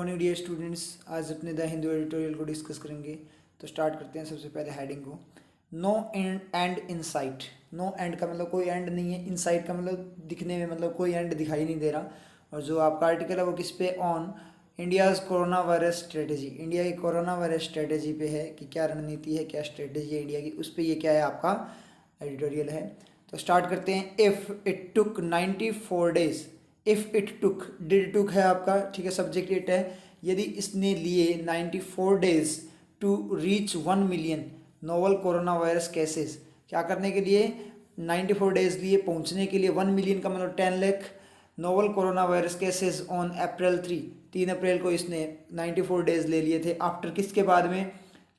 Morning dear students. आज अपने the Hindu editorial को डिस्कस करेंगे। तो स्टार्ट करते हैं सबसे पहले हेडिंग को। No end in sight. No end का मतलब कोई एंड नहीं है, इन साइट का मतलब दिखने में मतलब कोई एंड दिखाई नहीं दे रहा। और जो आपका आर्टिकल है वो किस पे, on India's corona virus strategy. India की कोरोना वायरस स्ट्रेटेजी पे है कि क्या रणनीति है, क्या स्ट्रेटेजी है इंडिया की, उस पर ये क्या है आपका एडिटोरियल है। तो स्टार्ट करते हैं। If it took 94 days, if it took, did took है आपका, ठीक है, सब्जेक्ट इट है। यदि इसने लिए 94 days to reach 1 million novel coronavirus cases, क्या करने के लिए 94 डेज लिए पहुंचने के लिए, 1 मिलियन का मतलब 10 lakh novel coronavirus cases on April 3 April को इसने 94 डेज ले लिए थे। आफ्टर किसके बाद में,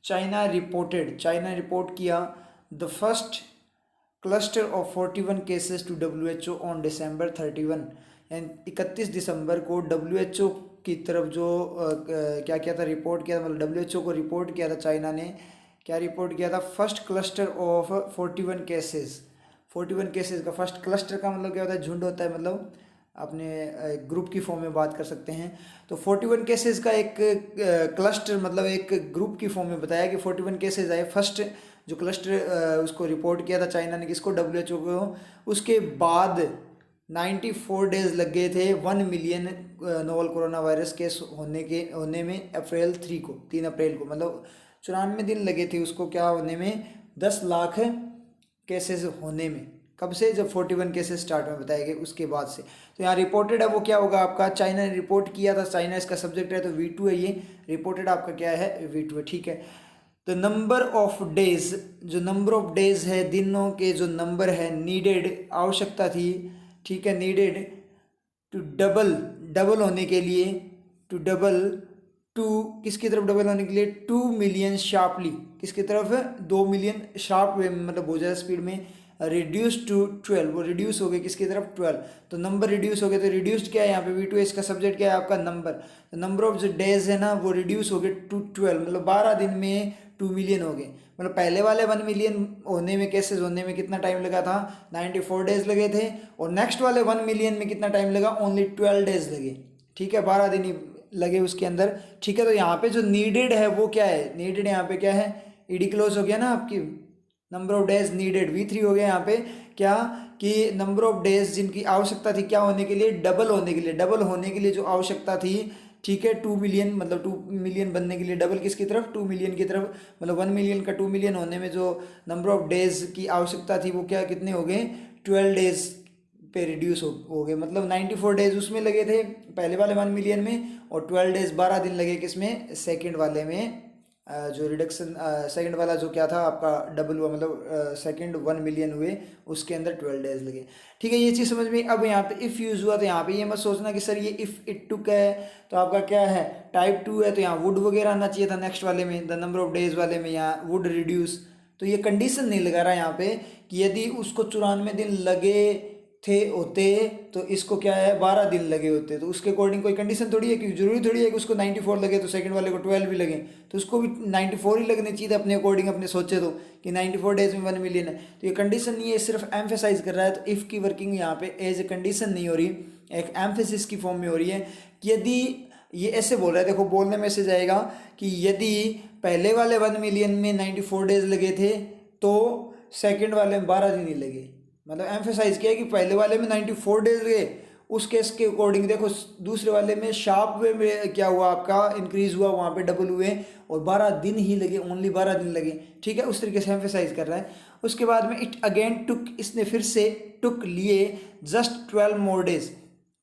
चाइना रिपोर्ट किया the first cluster of 41 cases to WHO on December 31, यानी 31 दिसंबर को WHO की तरफ जो क्या किया था, रिपोर्ट किया था, मतलब WHO को रिपोर्ट किया था चाइना ने। क्या रिपोर्ट किया था, first cluster of 41 cases. 41 cases का फर्स्ट क्लस्टर का मतलब क्या होता है, झुंड होता है, मतलब अपने ग्रुप की फॉर्म में बात कर सकते हैं। तो 41 केसेस का एक क्लस्टर मतलब एक ग्रुप की फॉर्म में बताया कि 41 केसेस आए। फर्स्ट जो क्लस्टर उसको रिपोर्ट किया था चाइना ने, किसको, WHO को। उसके बाद 94 डेज लग गए थे 1 million novel corona virus case होने में अप्रैल 3 अप्रैल को, मतलब 94 दिन लगे थे उसको क्या होने में, 10 लाख केसेस होने में। कब से, जब 41 केसेस स्टार्ट में बताए गए उसके बाद से। तो यहाँ रिपोर्टेड है वो क्या होगा आपका, चाइना ने रिपोर्ट किया था, चाइना इसका सब्जेक्ट है तो V2 है, ये रिपोर्टेड आपका क्या है, V2 है, ठीक है। तो नंबर ऑफ डेज, जो नंबर ऑफ डेज है, दिनों के जो नंबर है, नीडेड आवश्यकता थी, ठीक है, नीडेड टू डबल होने के लिए, टू डबल, टू किसकी तरफ डबल होने के लिए, 2 मिलियन शार्पली, किसकी तरफ, 2 मिलियन शार्प वे में, मतलब बहुत ज़्यादा स्पीड में, रिड्यूस टू 12, वो रिड्यूस हो गए किसकी तरफ, 12। तो नंबर रिड्यूस हो गए, तो रिड्यूस्ड क्या है यहाँ पे, V2 है, इसका सब्जेक्ट क्या है आपका, नंबर। तो नंबर ऑफ जो डेज है ना वो रिड्यूस हो गए टू 12, मतलब 12 दिन में 2 मिलियन हो गए। मतलब पहले वाले 1 मिलियन होने में, केसेस होने में कितना टाइम लगा था, 94 डेज लगे थे। और नेक्स्ट वाले 1 मिलियन में कितना टाइम लगा, ओनली 12 डेज लगे, ठीक है, 12 दिन ही लगे उसके अंदर, ठीक है। तो यहाँ पे जो नीडेड है वो क्या है, नीडेड यहाँ पे क्या है, ईडी क्लोज हो गया ना आपकी, number of days needed V3 हो गया यहाँ पे क्या, कि नंबर ऑफ डेज जिनकी आवश्यकता थी क्या होने के लिए, डबल होने के लिए जो आवश्यकता थी, ठीक है, 2 मिलियन, मतलब 2 मिलियन बनने के लिए डबल किसकी तरफ, 2 मिलियन की तरफ, मतलब 1 मिलियन का 2 मिलियन होने में जो नंबर ऑफ डेज की आवश्यकता थी वो क्या, कितने हो गए, 12 डेज पे रिड्यूस हो गए। मतलब 94 डेज उसमें लगे थे पहले वाले 1 मिलियन में, और 12 डेज 12 दिन लगे किसमें, सेकंड वाले में, जो रिडक्शन सेकंड वाला जो क्या था आपका डबल हुआ, मतलब सेकंड 1 मिलियन हुए उसके अंदर 12 डेज लगे, ठीक है। ये चीज़ समझ में। अब यहाँ पे इफ़ यूज़ हुआ तो यहाँ पे ये मत सोचना कि सर ये इफ़ इट टुक है तो आपका क्या है, टाइप 2 है, तो यहाँ वुड वगैरह आना चाहिए था नेक्स्ट वाले में, द नंबर ऑफ डेज वाले में, यहाँ वुड रिड्यूस। तो ये कंडीशन नहीं लगा रहा यहाँ पे कि यदि उसको 94 दिन लगे थे होते तो इसको क्या है 12 दिन लगे होते, तो उसके अकॉर्डिंग कोई कंडीशन थोड़ी है कि जरूरी थोड़ी है कि उसको 94 लगे तो सेकंड वाले को 12 भी लगे, तो उसको भी 94 ही लगने चाहिए अपने अकॉर्डिंग, अपने सोचे तो कि 94 डेज में 1 मिलियन है। तो ये कंडीशन नहीं है, सिर्फ एम्फेसाइज कर रहा है। तो इफ़ की वर्किंग यहाँ पे एज ए कंडीशन नहीं हो रही, एक एम्फेसिस की फॉर्म में हो रही है कि यदि, ये ऐसे बोल रहा है, देखो बोलने में से जाएगा कि यदि पहले वाले 1 मिलियन में 94 डेज लगे थे तो सेकंड वाले में 12 दिन ही लगे, मतलब एम्फेसाइज किया कि पहले वाले में 94 डेज गए, उस केस के अकॉर्डिंग देखो दूसरे वाले में शार्प वे में क्या हुआ आपका, इंक्रीज हुआ, वहाँ पे डबल हुए और 12 दिन ही लगे, ओनली 12 दिन लगे, ठीक है, उस तरीके से एम्फेसाइज कर रहा है। उसके बाद में इट अगेन टुक, इसने फिर से टुक लिए जस्ट 12 मोर डेज,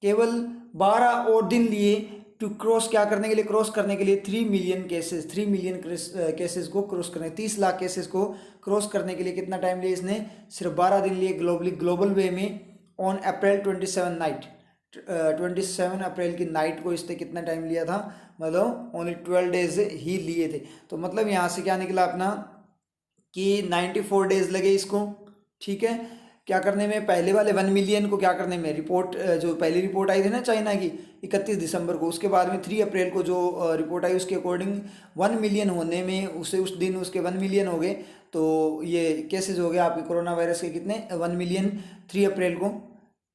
केवल 12 और दिन लिए, टू क्रॉस, क्या करने के लिए, क्रॉस करने के लिए 3 मिलियन केसेस, 3 मिलियन केसेस को क्रॉस करने, 30 लाख केसेस को क्रॉस करने के लिए कितना टाइम लिया इसने, सिर्फ 12 दिन लिए ग्लोबल वे में, ऑन अप्रैल 27 नाइट, 27 अप्रैल की नाइट को इसने कितना टाइम लिया था, मतलब ओनली 12 डेज ही लिए थे। तो मतलब यहाँ से क्या निकला अपना कि 94 डेज लगे इसको, ठीक है, क्या करने में, पहले वाले 1 मिलियन को क्या करने में, रिपोर्ट जो पहली रिपोर्ट आई थी ना चाइना की 31 दिसंबर को, उसके बाद में 3 अप्रैल को जो रिपोर्ट आई उसके अकॉर्डिंग 1 मिलियन होने में, उसे उस दिन उसके 1 मिलियन हो गए। तो ये केसेस हो गए आपके कोरोना वायरस के कितने, 1 मिलियन 3 अप्रैल को,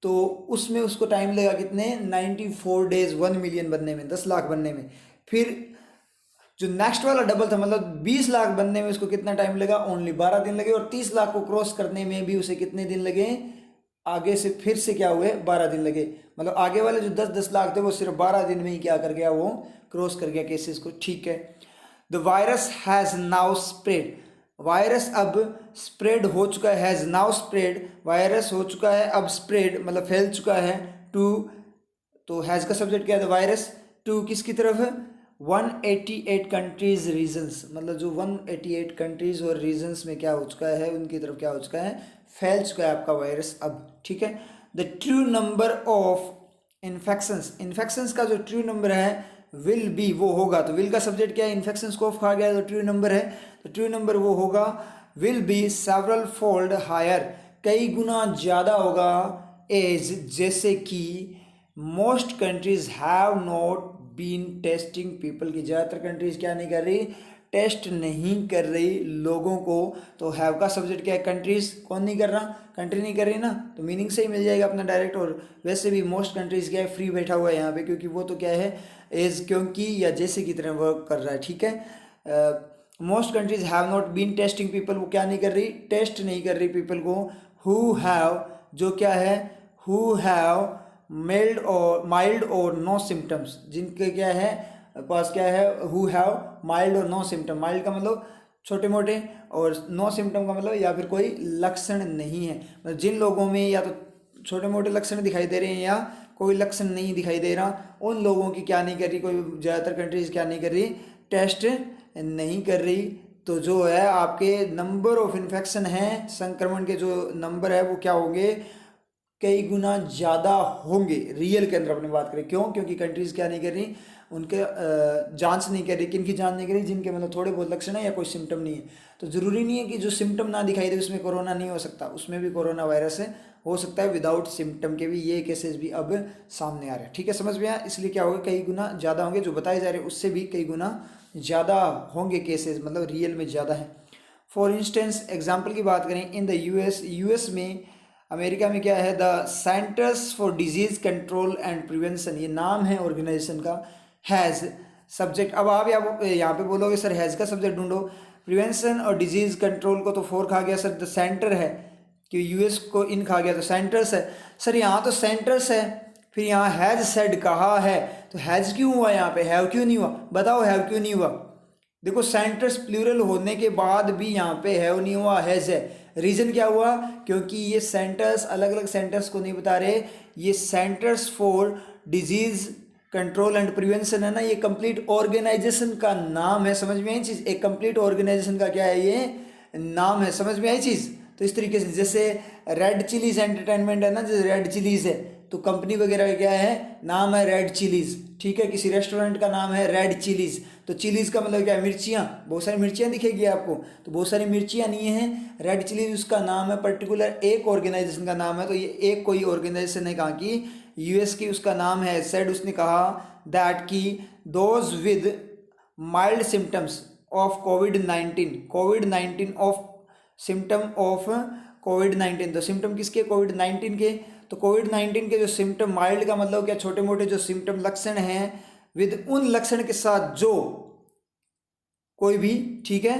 तो उसमें उसको टाइम लगा कितने 94 डेज 1 मिलियन बनने में, 10 लाख बनने में। फिर जो नेक्स्ट वाला डबल था मतलब 20 लाख बनने में उसको कितना टाइम लगा, ओनली 12 दिन लगे। और 30 लाख को क्रॉस करने में भी उसे कितने दिन लगे, आगे से फिर से क्या हुए 12 दिन लगे। मतलब आगे वाले जो 10-10 लाख थे वो सिर्फ 12 दिन में ही क्या कर गया, वो क्रॉस कर गया केसेस को। ठीक है, the virus has now spread, virus अब स्प्रेड हो चुका है, हैज़ नाउ स्प्रेड, वायरस हो चुका है अब स्प्रेड मतलब फैल चुका है, टू, तो हैज़ का सब्जेक्ट क्या है, वायरस, टू किसकी तरफ, 188 कंट्रीज रीजन्स, मतलब जो 188 कंट्रीज और रीजन्स में क्या हो चुका है, उनकी तरफ क्या हो चुका है, फैल चुका है आपका वायरस अब। ठीक है, the true number of infections, infections का जो ट्रू नंबर है विल बी, वो होगा, तो विल का सब्जेक्ट क्या है, इन्फेक्शंस को खा गया तो ट्रू नंबर है, तो ट्रू नंबर वो होगा will be several fold higher, कई गुना ज़्यादा होगा, एज जैसे कि most countries have not been testing people की, ज़्यादातर कंट्रीज क्या नहीं कर रही, टेस्ट नहीं कर रही लोगों को। तो हैव का सब्जेक्ट क्या है, कंट्रीज, कौन नहीं कर रहा, कंट्री नहीं कर रही ना, तो मीनिंग से ही मिल जाएगा अपना डायरेक्ट। और वैसे भी मोस्ट कंट्रीज क्या है, फ्री बैठा हुआ है यहाँ पे, क्योंकि वो तो क्या है एज, क्योंकि या जैसे की तरह वर्क कर रहा है। ठीक है, most countries have not been testing people, वो क्या नहीं कर रही, टेस्ट नहीं कर रही पीपल को, हु हैव, जो क्या है, हु हैव माइल्ड और नो सिम्टम्स, जिनके क्या है पास क्या है, हु हैव माइल्ड और नो सिम्टम, माइल्ड का मतलब छोटे मोटे और नो सिम्टम का मतलब या फिर कोई लक्षण नहीं है, मतलब जिन लोगों में या तो छोटे मोटे लक्षण दिखाई दे रहे हैं या कोई लक्षण नहीं दिखाई दे रहा, उन लोगों की क्या नहीं कर रही, कोई ज़्यादातर कंट्रीज क्या नहीं कर रही, टेस्ट नहीं कर रही। तो जो है आपके नंबर ऑफ इन्फेक्शन हैं, संक्रमण के जो नंबर है वो क्या होंगे, कई गुना ज़्यादा होंगे रियल के अंदर अपनी बात करें। क्यों, क्योंकि कंट्रीज क्या नहीं कर रही, उनके जांच नहीं कर रही, किन की जांच नहीं कर रही, जिनके मतलब थोड़े बहुत लक्षण है या कोई सिम्टम नहीं है। तो ज़रूरी नहीं है कि जो सिम्टम ना दिखाई दे उसमें कोरोना नहीं हो सकता, उसमें भी कोरोना वायरस हो सकता है विदाउट सिम्टम के भी, ये केसेस भी अब सामने आ रहे हैं। ठीक है, समझ में आया, इसलिए क्या होगा, कई गुना ज़्यादा होंगे, जो बताए जा रहे हैं उससे भी कई गुना ज़्यादा होंगे केसेस, मतलब रियल में ज़्यादा है। फॉर इंस्टेंस एग्जाम्पल की बात करें, इन द यूएस में, अमेरिका में क्या है, the centers for disease control and prevention, ये नाम है ऑर्गेनाइजेशन का, हैज़ सब्जेक्ट, अब आप यहाँ पे बोलोगे सर हैज़ का सब्जेक्ट ढूंढो, प्रिवेंशन और डिजीज़ कंट्रोल को तो फोर खा गया सर, द सेंटर है कि यूएस को इन खा गया तो सेंटर्स है सर, यहाँ तो सेंटर्स है, फिर यहाँ हैज़ सेड कहा है, तो हैज़ क्यों हुआ यहाँ पे, हैव क्यों नहीं हुआ, बताओ हैव क्यों नहीं हुआ। देखो सेंटर्स प्लूरल होने के बाद भी यहाँ पे हैव नहीं हुआ, हैज़ है। रीज़न क्या हुआ, क्योंकि ये सेंटर्स अलग अलग सेंटर्स को नहीं बता रहे, ये centres for disease control and prevention है ना, ये कंप्लीट ऑर्गेनाइजेशन का नाम है। समझ में आई चीज़, एक कंप्लीट ऑर्गेनाइजेशन का क्या है, ये नाम है। समझ में आई चीज़। तो इस तरीके से जैसे रेड चिलीज एंटरटेनमेंट है ना, जैसे रेड चिलीज है तो कंपनी वगैरह का क्या है, नाम है रेड चिलीज। ठीक है, किसी रेस्टोरेंट का नाम है रेड चिलीज, तो चिलीज का मतलब क्या है, मिर्चियाँ, बहुत सारी मिर्चियाँ दिखेगी आपको, तो बहुत सारी मिर्चियाँ नहीं है, रेड चिलीज उसका नाम है, पर्टिकुलर एक ऑर्गेनाइजेशन का नाम है। तो ये एक कोई ऑर्गेनाइजेशन है, कहा कि यूएस की, उसका नाम है सेड, उसने कहा दैट कि those with mild symptoms of covid of symptom of कोविड-19, तो सिम्टम किसके, कोविड-19 के। तो कोविड-19 के जो सिम्टम, माइल्ड का मतलब क्या, छोटे मोटे जो सिम्टम लक्षण हैं, विद उन लक्षण के साथ जो कोई भी, ठीक है,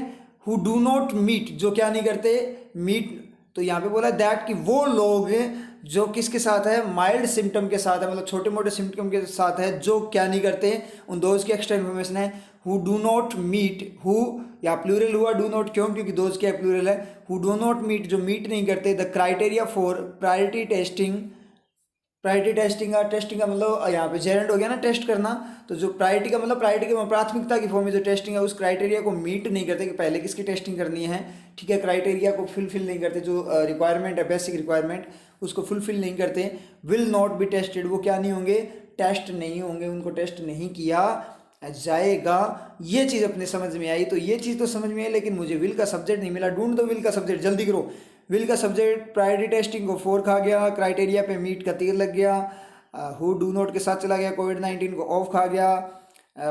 हु डू नॉट मीट, जो क्या नहीं करते, मीट, तो यहाँ पे बोला दैट कि वो लोग जो किसके साथ है, माइल्ड सिम्टम के साथ है, मतलब छोटे मोटे सिम्टम के साथ है, जो क्या नहीं करते, उन दोज की एक्स्ट्रा इन्फॉर्मेशन है, who do not meet, who या प्लूरल हुआ, डू नॉट क्यों, क्योंकि दोज क्या प्लूरल है, हु डू नॉट मीट, जो मीट नहीं करते, the criteria for priority testing, testing का मतलब यहाँ पे जेरेंट हो गया ना, टेस्ट करना, तो जो प्रायोरिटी का मतलब प्रायोरिटी की प्राथमिकता की फॉर्म में जो टेस्टिंग है उस क्राइटेरिया को मीट नहीं करते, कि पहले किसकी टेस्टिंग करनी है, ठीक है, क्राइटेरिया को फुलफिल नहीं करते, जो रिक्वायरमेंट है, बेसिक रिक्वायरमेंट उसको फुलफिल नहीं करते, विल नॉट बी टेस्टेड, वो क्या नहीं होंगे, टेस्ट नहीं होंगे, उनको टेस्ट नहीं किया जाएगा। ये चीज़ अपने समझ में आई। तो ये चीज़ तो समझ में आई, लेकिन मुझे विल का सब्जेक्ट नहीं मिला, ढूंढ दो विल का सब्जेक्ट, जल्दी करो। विल का सब्जेक्ट प्रायोरिटी टेस्टिंग को 4 खा गया, क्राइटेरिया पे मीट का तीर लग गया, हु डू नॉट के साथ चला गया, कोविड-19 को ऑफ खा गया,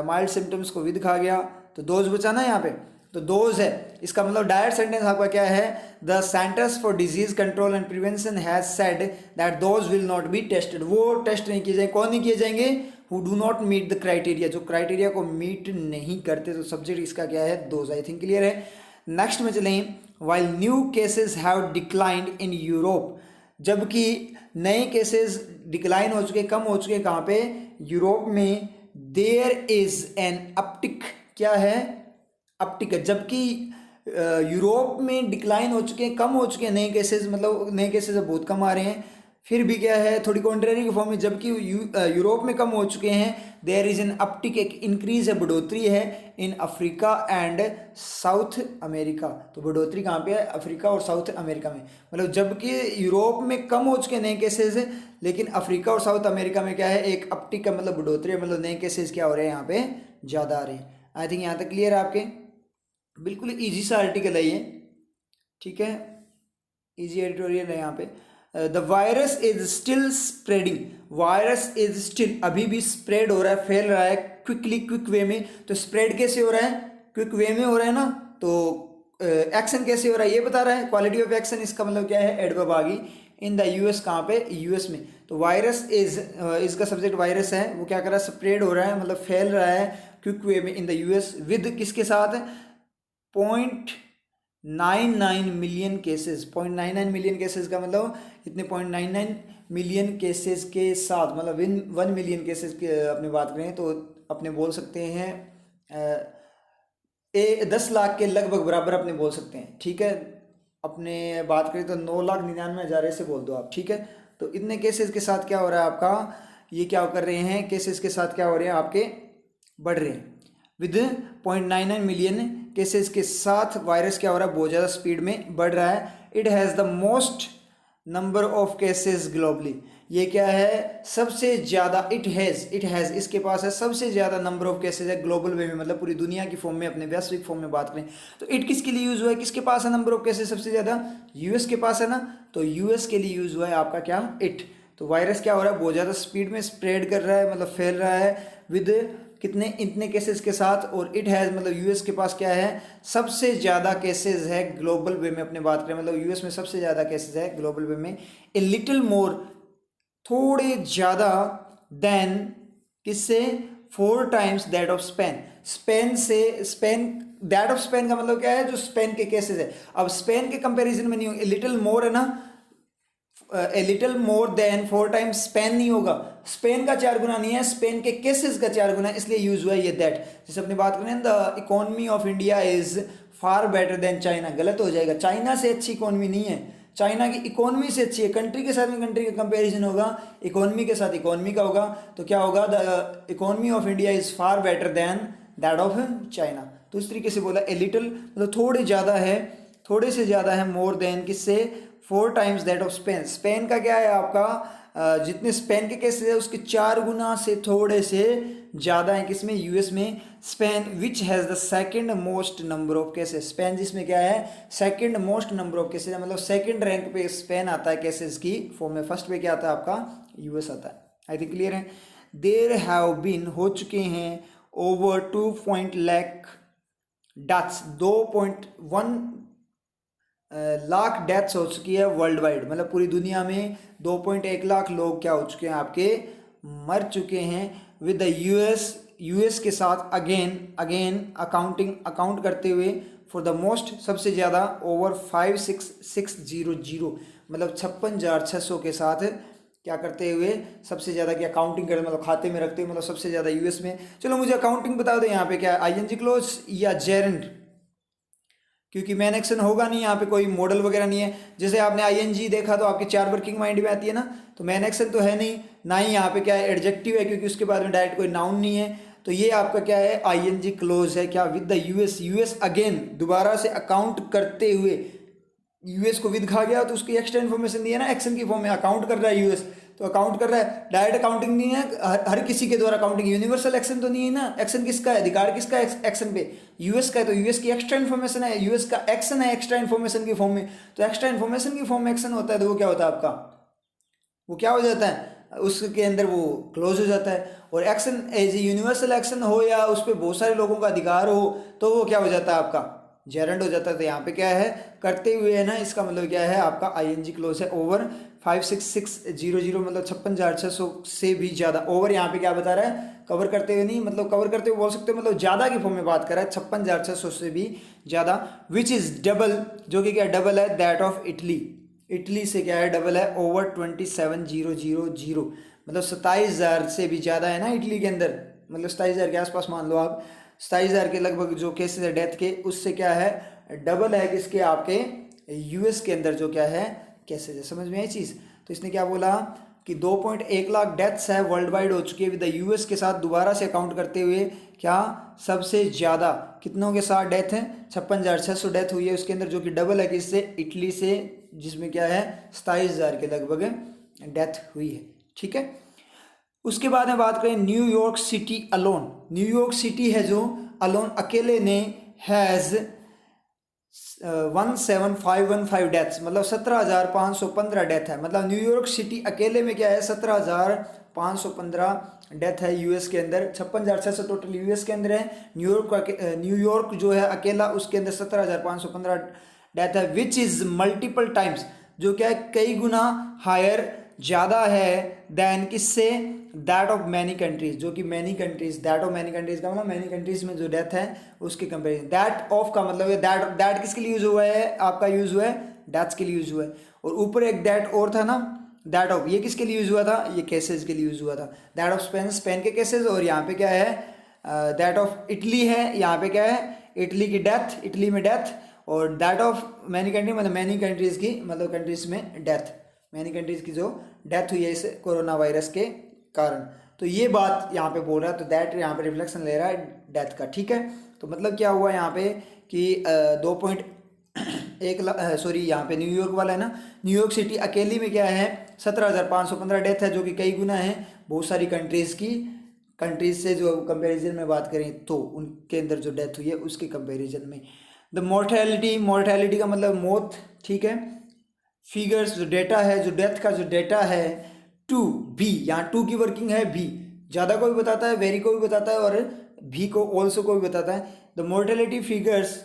माइल्ड सिम्टम्स को विद खा गया, तो दोज बचा ना यहाँ पे। तो दोज है, इसका मतलब डायरेक्ट सेंटेंस आपका क्या है, the centers for disease control and prevention has said that those will not be tested, वो टेस्ट नहीं किए जाएंगे, कौन नहीं किए जाएंगे, who do not meet the criteria, जो क्राइटेरिया को मीट नहीं करते, तो सब्जेक्ट इसका क्या है, दोज। आई थिंक क्लियर है। नेक्स्ट में चलें, while new cases have declined in Europe, जबकि नए केसेस डिक्लाइन हो चुके, कम हो चुके, कहाँ पे, यूरोप में, देयर इज एन अपटिक, क्या है, अपटिक है, जबकि यूरोप में डिक्लाइन हो चुके हैं, कम हो चुके हैं नए केसेस, मतलब नए केसेस बहुत कम आ रहे हैं, फिर भी क्या है, थोड़ी कॉन्ट्रेरी की फॉर्म में, जबकि यूरोप में कम हो चुके हैं, देयर इज एन अपटिक, एक इंक्रीज है, बढ़ोतरी है, in Africa and south America, तो बढ़ोतरी कहाँ पे है, अफ्रीका और साउथ अमेरिका में, मतलब जबकि यूरोप में कम हो चुके नए केसेस, लेकिन अफ्रीका और साउथ अमेरिका में क्या है, एक अपटिक का मतलब बढ़ोतरी है, मतलब नए केसेस क्या हो रहे हैं यहाँ पे, ज़्यादा आ रहे हैं। आई थिंक यहाँ तक क्लियर है आपके, बिल्कुल इजी सा आर्टिकल है ये, ठीक है, इजी एडिटोरियल है यहाँ पे। The virus is still spreading, virus is still, अभी भी स्प्रेड हो रहा है, फैल रहा है, क्विकली, क्विक वे में, तो स्प्रेड कैसे हो रहा है, क्विक वे में हो रहा है ना, तो एक्शन कैसे हो रहा है ये बता रहा है, क्वालिटी ऑफ एक्शन, इसका मतलब क्या है, एडवर्ब आ गई, इन द यूएस, कहाँ पे, यूएस में, तो वायरस इज, इसका सब्जेक्ट वायरस है, वो क्या कर रहा है, स्प्रेड हो रहा है, मतलब फैल रहा है क्विक वे में इन द यूएस, विद किसके साथ, 0.99 मिलियन केसेस, 0.99 मिलियन केसेस का मतलब इतने 0.99 मिलियन केसेस के साथ, मतलब 1 मिलियन केसेस की अपनी बात करें तो अपने बोल सकते हैं 10 लाख के लगभग बराबर अपने बोल सकते हैं, ठीक है, अपने बात करें तो 9,99,000 ऐसे बोल दो आप, ठीक है, तो इतने केसेस के साथ क्या हो रहा है आपका, ये क्या कर रहे हैं, केसेस के साथ क्या हो रहे हैं आपके, बढ़ रहे हैं, विद 0.99 मिलियन केसेस के साथ वायरस क्या हो रहा है, बहुत ज़्यादा स्पीड में बढ़ रहा है। It has the most number of cases globally, ये क्या है, सबसे ज़्यादा, इट हैज़ इसके पास है सबसे ज़्यादा नंबर ऑफ केसेस है ग्लोबल वे में, मतलब पूरी दुनिया की फॉर्म में, अपने वैश्विक फॉर्म में बात करें तो इट किसके लिए यूज़ हुआ है, किसके पास है नंबर ऑफ केसेस सबसे ज़्यादा, यूएस के पास है ना, तो यूएस के लिए यूज़ हुआ है आपका क्या, इट, तो वायरस क्या हो रहा है, बहुत ज़्यादा स्पीड में स्प्रेड कर रहा है, मतलब फैल रहा है, विद कितने, इतने केसेस के साथ, और इट हैज़ मतलब यूएस के पास क्या है, सबसे ज़्यादा केसेस है ग्लोबल वे में, अपने बात करें मतलब यूएस में सबसे ज़्यादा केसेस है ग्लोबल वे में, ए लिटिल मोर, थोड़े ज़्यादा, देन किससे, 4 times that of Spain, Spain से, स्पेन, दैट ऑफ स्पेन का मतलब क्या है, जो स्पेन के केसेस है, अब स्पेन के कंपैरिजन में नहीं हो, ए लिटिल मोर है ना, a little more than 4 times Spain नहीं होगा, स्पेन का 4 गुना नहीं है, स्पेन के केसेस का 4 गुना, इसलिए यूज हुआ है ये दैट, जैसे अपनी बात करें, the economy of India is far better than China, गलत हो जाएगा, चाइना से अच्छी इकोनॉमी नहीं है, चाइना की इकोनॉमी से अच्छी है, कंट्री के साथ में कंट्री का कंपैरिजन होगा, इकोनॉमी के साथ इकोनॉमी का होगा, तो क्या होगा, the economy of India is far better than that of China, तो इस तरीके से बोला, ए लिटिल मतलब थोड़े ज़्यादा है, थोड़े से ज़्यादा है, मोर देन किससे, 4 times that of Spain, Spain का क्या है आपका, जितने स्पेन के केसेस है उसके 4 गुना से थोड़े से ज़्यादा है किसमें, यूएस में, Spain which has the second most number of cases, Spain जिसमें क्या है, second most number of cases, मतलब सेकंड रैंक पे स्पेन आता है केसेस की फॉर्म में, फर्स्ट पे क्या आता है आपका, यूएस आता है। आई थिंक क्लियर है। देर हैव बीन, हो चुके हैं, over 2 lakh deaths, 2.1 lakh deaths हो चुकी है वर्ल्ड वाइड, मतलब पूरी दुनिया में 2.1 लाख लोग क्या हो चुके हैं आपके, मर चुके हैं, विद द यूएस के साथ अगेन अकाउंट करते हुए, फॉर द मोस्ट सबसे ज़्यादा, ओवर 56,600 मतलब 56,600 के साथ क्या करते हुए, सबसे ज़्यादा क्या काउंटिंग करते, मतलब खाते में रखते हुए, मतलब सबसे ज़्यादा यूएस में। चलो मुझे अकाउंटिंग बता दो यहाँ पे क्या है, आईएनजी क्लोज या जेरेंड, क्योंकि मैन एक्शन होगा नहीं यहाँ पे, कोई मॉडल वगैरह नहीं है, जैसे आपने आईएनजी देखा तो आपके 4 वर्किंग माइंड में आती है ना, तो मैन एक्शन तो है नहीं, ना ही यहाँ पे क्या है एडजेक्टिव है, क्योंकि उसके बाद में डायरेक्ट कोई नाउन नहीं है, तो ये आपका क्या है, आईएनजी क्लोज है, क्या, विद द यूएस अगेन, दोबारा से अकाउंट करते हुए, यूएस को विद खा गया तो उसकी एक्स्ट्रा इन्फॉर्मेशन दी है ना, एक्शन की फॉर्म में अकाउंट कर रहा है यूएस, तो अकाउंट कर रहा है, डायरेक्ट अकाउंटिंग नहीं है, हर किसी के द्वारा अकाउंटिंग, यूनिवर्सल एक्शन तो नहीं है ना, एक्शन किसका है, अधिकार किसका है एक्शन पे, यूएस का है, तो यूएस की एक्स्ट्रा इन्फॉर्मेशन है, यूएस का एक्शन है एक्स्ट्रा इन्फॉर्मेशन की फॉर्म में, तो एक्स्ट्रा इन्फॉर्मेशन की फॉर्म में एक्शन होता है, तो वो क्या होता है आपका, वो क्या हो जाता है, उसके अंदर वो क्लोज हो जाता है, और action as a universal action हो या उस पर बहुत सारे लोगों का अधिकार हो, तो वो क्या हो जाता है आपका, जेरेंड हो जाता है तो यहाँ पे क्या है करते हुए है ना, इसका मतलब क्या है आपका आईएनजी क्लोज है। ओवर 56600 मतलब 56,600 से भी ज़्यादा। ओवर यहाँ पे क्या बता रहा है, कवर करते हुए नहीं, मतलब कवर करते हुए बोल सकते हो, मतलब ज़्यादा की फॉर्म में बात कर रहा है, 56,600 से भी ज़्यादा। विच इज़ डबल, जो कि क्या डबल है, दैट ऑफ इटली। इटली से क्या है डबल है, ओवर 27,000 मतलब 27,000 से भी ज़्यादा है ना इटली के अंदर, मतलब 27,000 के आसपास मान लो आप, 27,000 के लगभग जो केसेस है डेथ के, उससे क्या है डबल है किसके, आपके यूएस के अंदर जो क्या है केसेस है। समझ में आई चीज़। तो इसने क्या बोला कि 2.1 लाख डेथ्स है वर्ल्ड वाइड हो चुकी है विद द यूएस के साथ दोबारा से अकाउंट करते हुए, क्या सबसे ज़्यादा कितनों के साथ डेथ है, 56,600 डेथ हुई है उसके अंदर, जो कि डबल है किससे, इटली से, जिसमें क्या है 27,000 के लगभग डेथ हुई है। ठीक है, उसके बाद में बात करें New York city alone. New York city है जो अलोन अकेले ने हैज़ 17,515 डेथ्स, मतलब 17,515 डेथ है। मतलब न्यूयॉर्क सिटी अकेले में क्या है 17,515 डेथ है यूएस के अंदर। 56,600 टोटल यूएस के अंदर है, न्यूयॉर्क जो है अकेला उसके अंदर 17,515 डेथ है। विच इज़ मल्टीपल टाइम्स, जो क्या है कई गुना हायर ज़्यादा है दैन किससे, दैट ऑफ मैनी कंट्रीज, जो कि many countries, that of many countries का मतलब मैनी कंट्रीज में जो डेथ है उसके कंपेरिजन। दैट ऑफ का मतलब है दैट, दैट किसके लिए यूज हुआ है, आपका यूज हुआ है डेथ्स के लिए यूज हुआ है। और ऊपर एक दैट और था ना, दैट ऑफ, ये किसके लिए यूज हुआ था, ये केसेस के लिए यूज हुआ था। दैट ऑफ स्पेन, स्पेन के केसेस, और यहाँ पे क्या है दैट ऑफ इटली है, यहाँ पे क्या है इटली की डेथ, इटली में डेथ। और दैट ऑफ मैनी कंट्री मतलब मैनी कंट्रीज की, मतलब कंट्रीज में डेथ, मैनी कंट्रीज की जो डेथ हुई है इस कोरोना वायरस के कारण। तो ये बात यहाँ पे बोल रहा है, तो दैट यहाँ पे रिफ्लेक्शन ले रहा है डेथ का। ठीक है, तो मतलब क्या हुआ यहाँ पे कि 2.1 लाख, सॉरी यहाँ पे न्यूयॉर्क वाला है ना, न्यूयॉर्क सिटी अकेली में क्या है 17,515 डेथ है, जो कि कई गुना है बहुत सारी कंट्रीज़ की, कंट्रीज से जो कंपैरिजन में बात करें तो उनके अंदर जो डेथ हुई है उसके कंपैरिजन में। द मोर्टेलिटी, मोर्टेलिटी का मतलब मौत। ठीक है, फिगर्स जो डेटा है, जो डेथ का जो डेटा है, टू भी, यहाँ टू की वर्किंग है भी, ज़्यादा को भी बताता है, वेरी को भी बताता है, और भी को ऑल्सो को भी बताता है। The mortality figures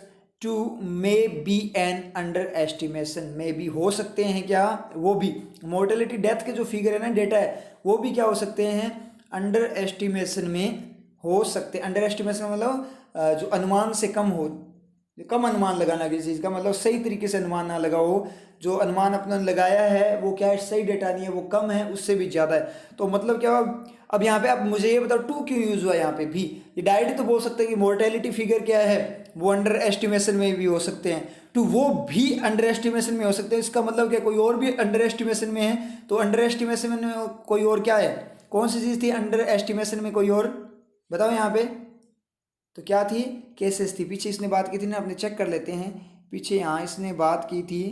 too may be an underestimation, may भी हो सकते हैं क्या, वो भी मोर्टेलिटी डेथ के जो फिगर है ना, डेटा है, वो भी क्या हो सकते हैं अंडर एस्टिमेशन में हो सकते। अंडर एस्टिमेशन मतलब जो अनुमान से कम हो, कम अनुमान लगाना किसी चीज़ का, मतलब सही तरीके से अनुमान ना लगाओ, जो अनुमान अपना लगाया है वो क्या है सही डेटा नहीं है, वो कम है, उससे भी ज़्यादा है। तो मतलब क्या, अब यहाँ पे आप मुझे ये बताओ टू क्यों यूज़ हुआ यहाँ पे भी, ये डायरेक्ट तो बोल सकते हैं कि मोर्टेलिटी फिगर क्या है वो अंडर एस्टिमेशन में भी हो सकते हैं, तो वो भी अंडर एस्टिमेशन में हो सकते हैं। इसका मतलब क्या कोई और भी अंडर एस्टिमेशन में है, तो अंडर एस्टिमेशन में कोई और क्या है, कौन सी चीज़ थी अंडर एस्टिमेशन में कोई और, बताओ यहाँ पे। तो क्या थी, केसेस थी। पीछे इसने बात की थी ना, अपने चेक कर लेते हैं पीछे, यहाँ इसने बात की थी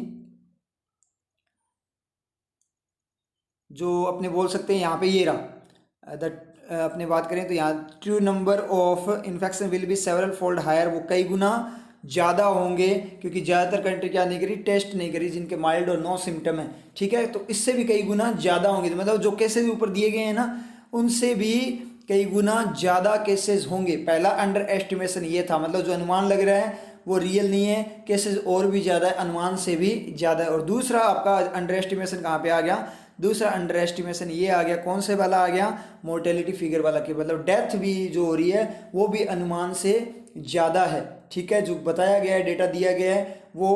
जो अपने बोल सकते हैं यहाँ पे ये रहा अपने बात करें तो यहाँ true number of infection will be several fold higher, वो कई गुना ज़्यादा होंगे, क्योंकि ज़्यादातर कंट्री क्या नहीं करी, टेस्ट नहीं करी जिनके माइल्ड और नो सिम्टम है। ठीक है, तो इससे भी कई गुना ज़्यादा होंगे, तो मतलब जो केसेस ऊपर दिए गए हैं ना उनसे भी कई गुना ज़्यादा केसेस होंगे। पहला अंडर एस्टिमेशन ये था, मतलब जो अनुमान लग रहा है वो रियल नहीं है, केसेस और भी ज़्यादा है, अनुमान से भी ज़्यादा है। और दूसरा आपका अंडर एस्टिमेशन कहाँ पे आ गया, दूसरा अंडर एस्टिमेशन ये आ गया, कौन से वाला आ गया, मोर्टेलिटी फिगर वाला, कि मतलब डेथ भी जो हो रही है वो भी अनुमान से ज़्यादा है। ठीक है, जो बताया गया है, डेटा दिया गया है वो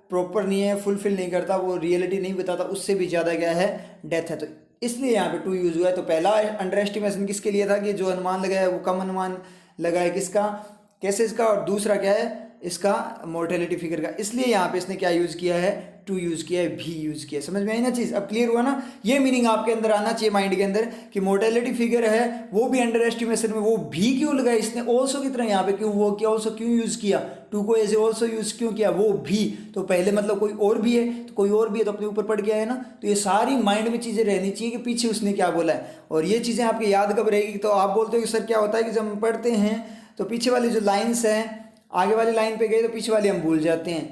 प्रॉपर नहीं है, फुलफिल नहीं करता, वो रियलिटी नहीं बताता, उससे भी ज़्यादा क्या है डेथ है। तो इसलिए यहाँ पे टू यूज हुआ है। तो पहला अंडर एस्टिमेशन किसके लिए था कि जो अनुमान लगाया वो कम अनुमान लगाए किसका, केसेस का, और दूसरा क्या है इसका मोर्टेलिटी फिगर का, इसलिए यहाँ पे इसने क्या यूज़ किया है, टू यूज़ किया है, भी यूज़ किया है। समझ में आई ना चीज़, अब क्लियर हुआ ना, ये मीनिंग आपके अंदर आना चाहिए माइंड के अंदर कि मोर्टेलिटी फिगर है वो भी अंडर एस्टिमेशन में, वो भी क्यों लगाया इसने, ऑल्सो की तरह यहाँ पे क्यों, वो क्या ऑल्सो क्यों यूज़ किया, टू को एज ए ऑल्सो यूज़ क्यों किया, वो भी, तो पहले मतलब कोई और भी है, तो कोई और भी है तो अपने ऊपर पड़ गया है ना। तो ये सारी माइंड में चीज़ें रहनी चाहिए कि पीछे उसने क्या बोला है, और ये चीज़ें आपकी याद कब रहेगी। तो आप बोलते हो कि सर क्या होता है कि जब हम पढ़ते हैं तो पीछे वाली जो लाइन्स हैं, आगे वाली लाइन पे गए तो पीछे वाली हम भूल जाते हैं,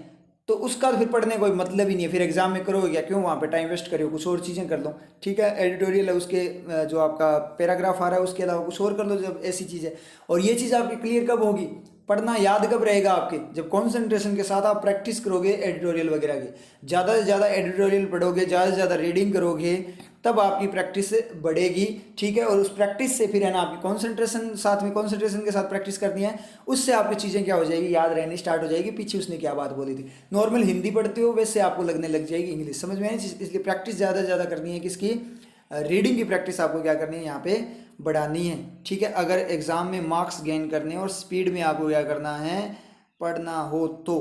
तो उसका फिर पढ़ने का कोई मतलब ही नहीं है, फिर एग्जाम में करोगे क्या, क्यों वहाँ पे टाइम वेस्ट करो, कुछ और चीज़ें कर लो। ठीक है, एडिटोरियल है उसके जो आपका पैराग्राफ आ रहा है उसके अलावा कुछ और कर लो जब ऐसी चीज़ है। और ये चीज़ आपकी क्लियर कब होगी, पढ़ना याद कब रहेगा आपके, जब कॉन्सेंट्रेशन के साथ आप प्रैक्टिस करोगे एडिटोरियल वगैरह की, ज़्यादा से ज़्यादा एडिटोरियल पढ़ोगे, ज़्यादा से ज़्यादा रीडिंग करोगे, तब आपकी प्रैक्टिस बढ़ेगी। ठीक है, और उस प्रैक्टिस से फिर है ना आपकी कॉन्सेंट्रेशन, साथ में कॉन्सेंट्रेशन के साथ प्रैक्टिस करनी है, उससे आपकी चीज़ें क्या हो जाएगी, याद रहनी स्टार्ट हो जाएगी। पीछे उसने क्या बात बोली थी, नॉर्मल हिंदी पढ़ते हो वैसे आपको लगने लग जाएगी इंग्लिश, समझ में आई। इसलिए प्रैक्टिस ज़्यादा से ज़्यादा करनी है, किसकी, रीडिंग की प्रैक्टिस आपको क्या करनी है यहाँ पे, बढ़ानी है। ठीक है, अगर एग्जाम में मार्क्स गेन करने और स्पीड में आपको क्या करना है, पढ़ना हो तो,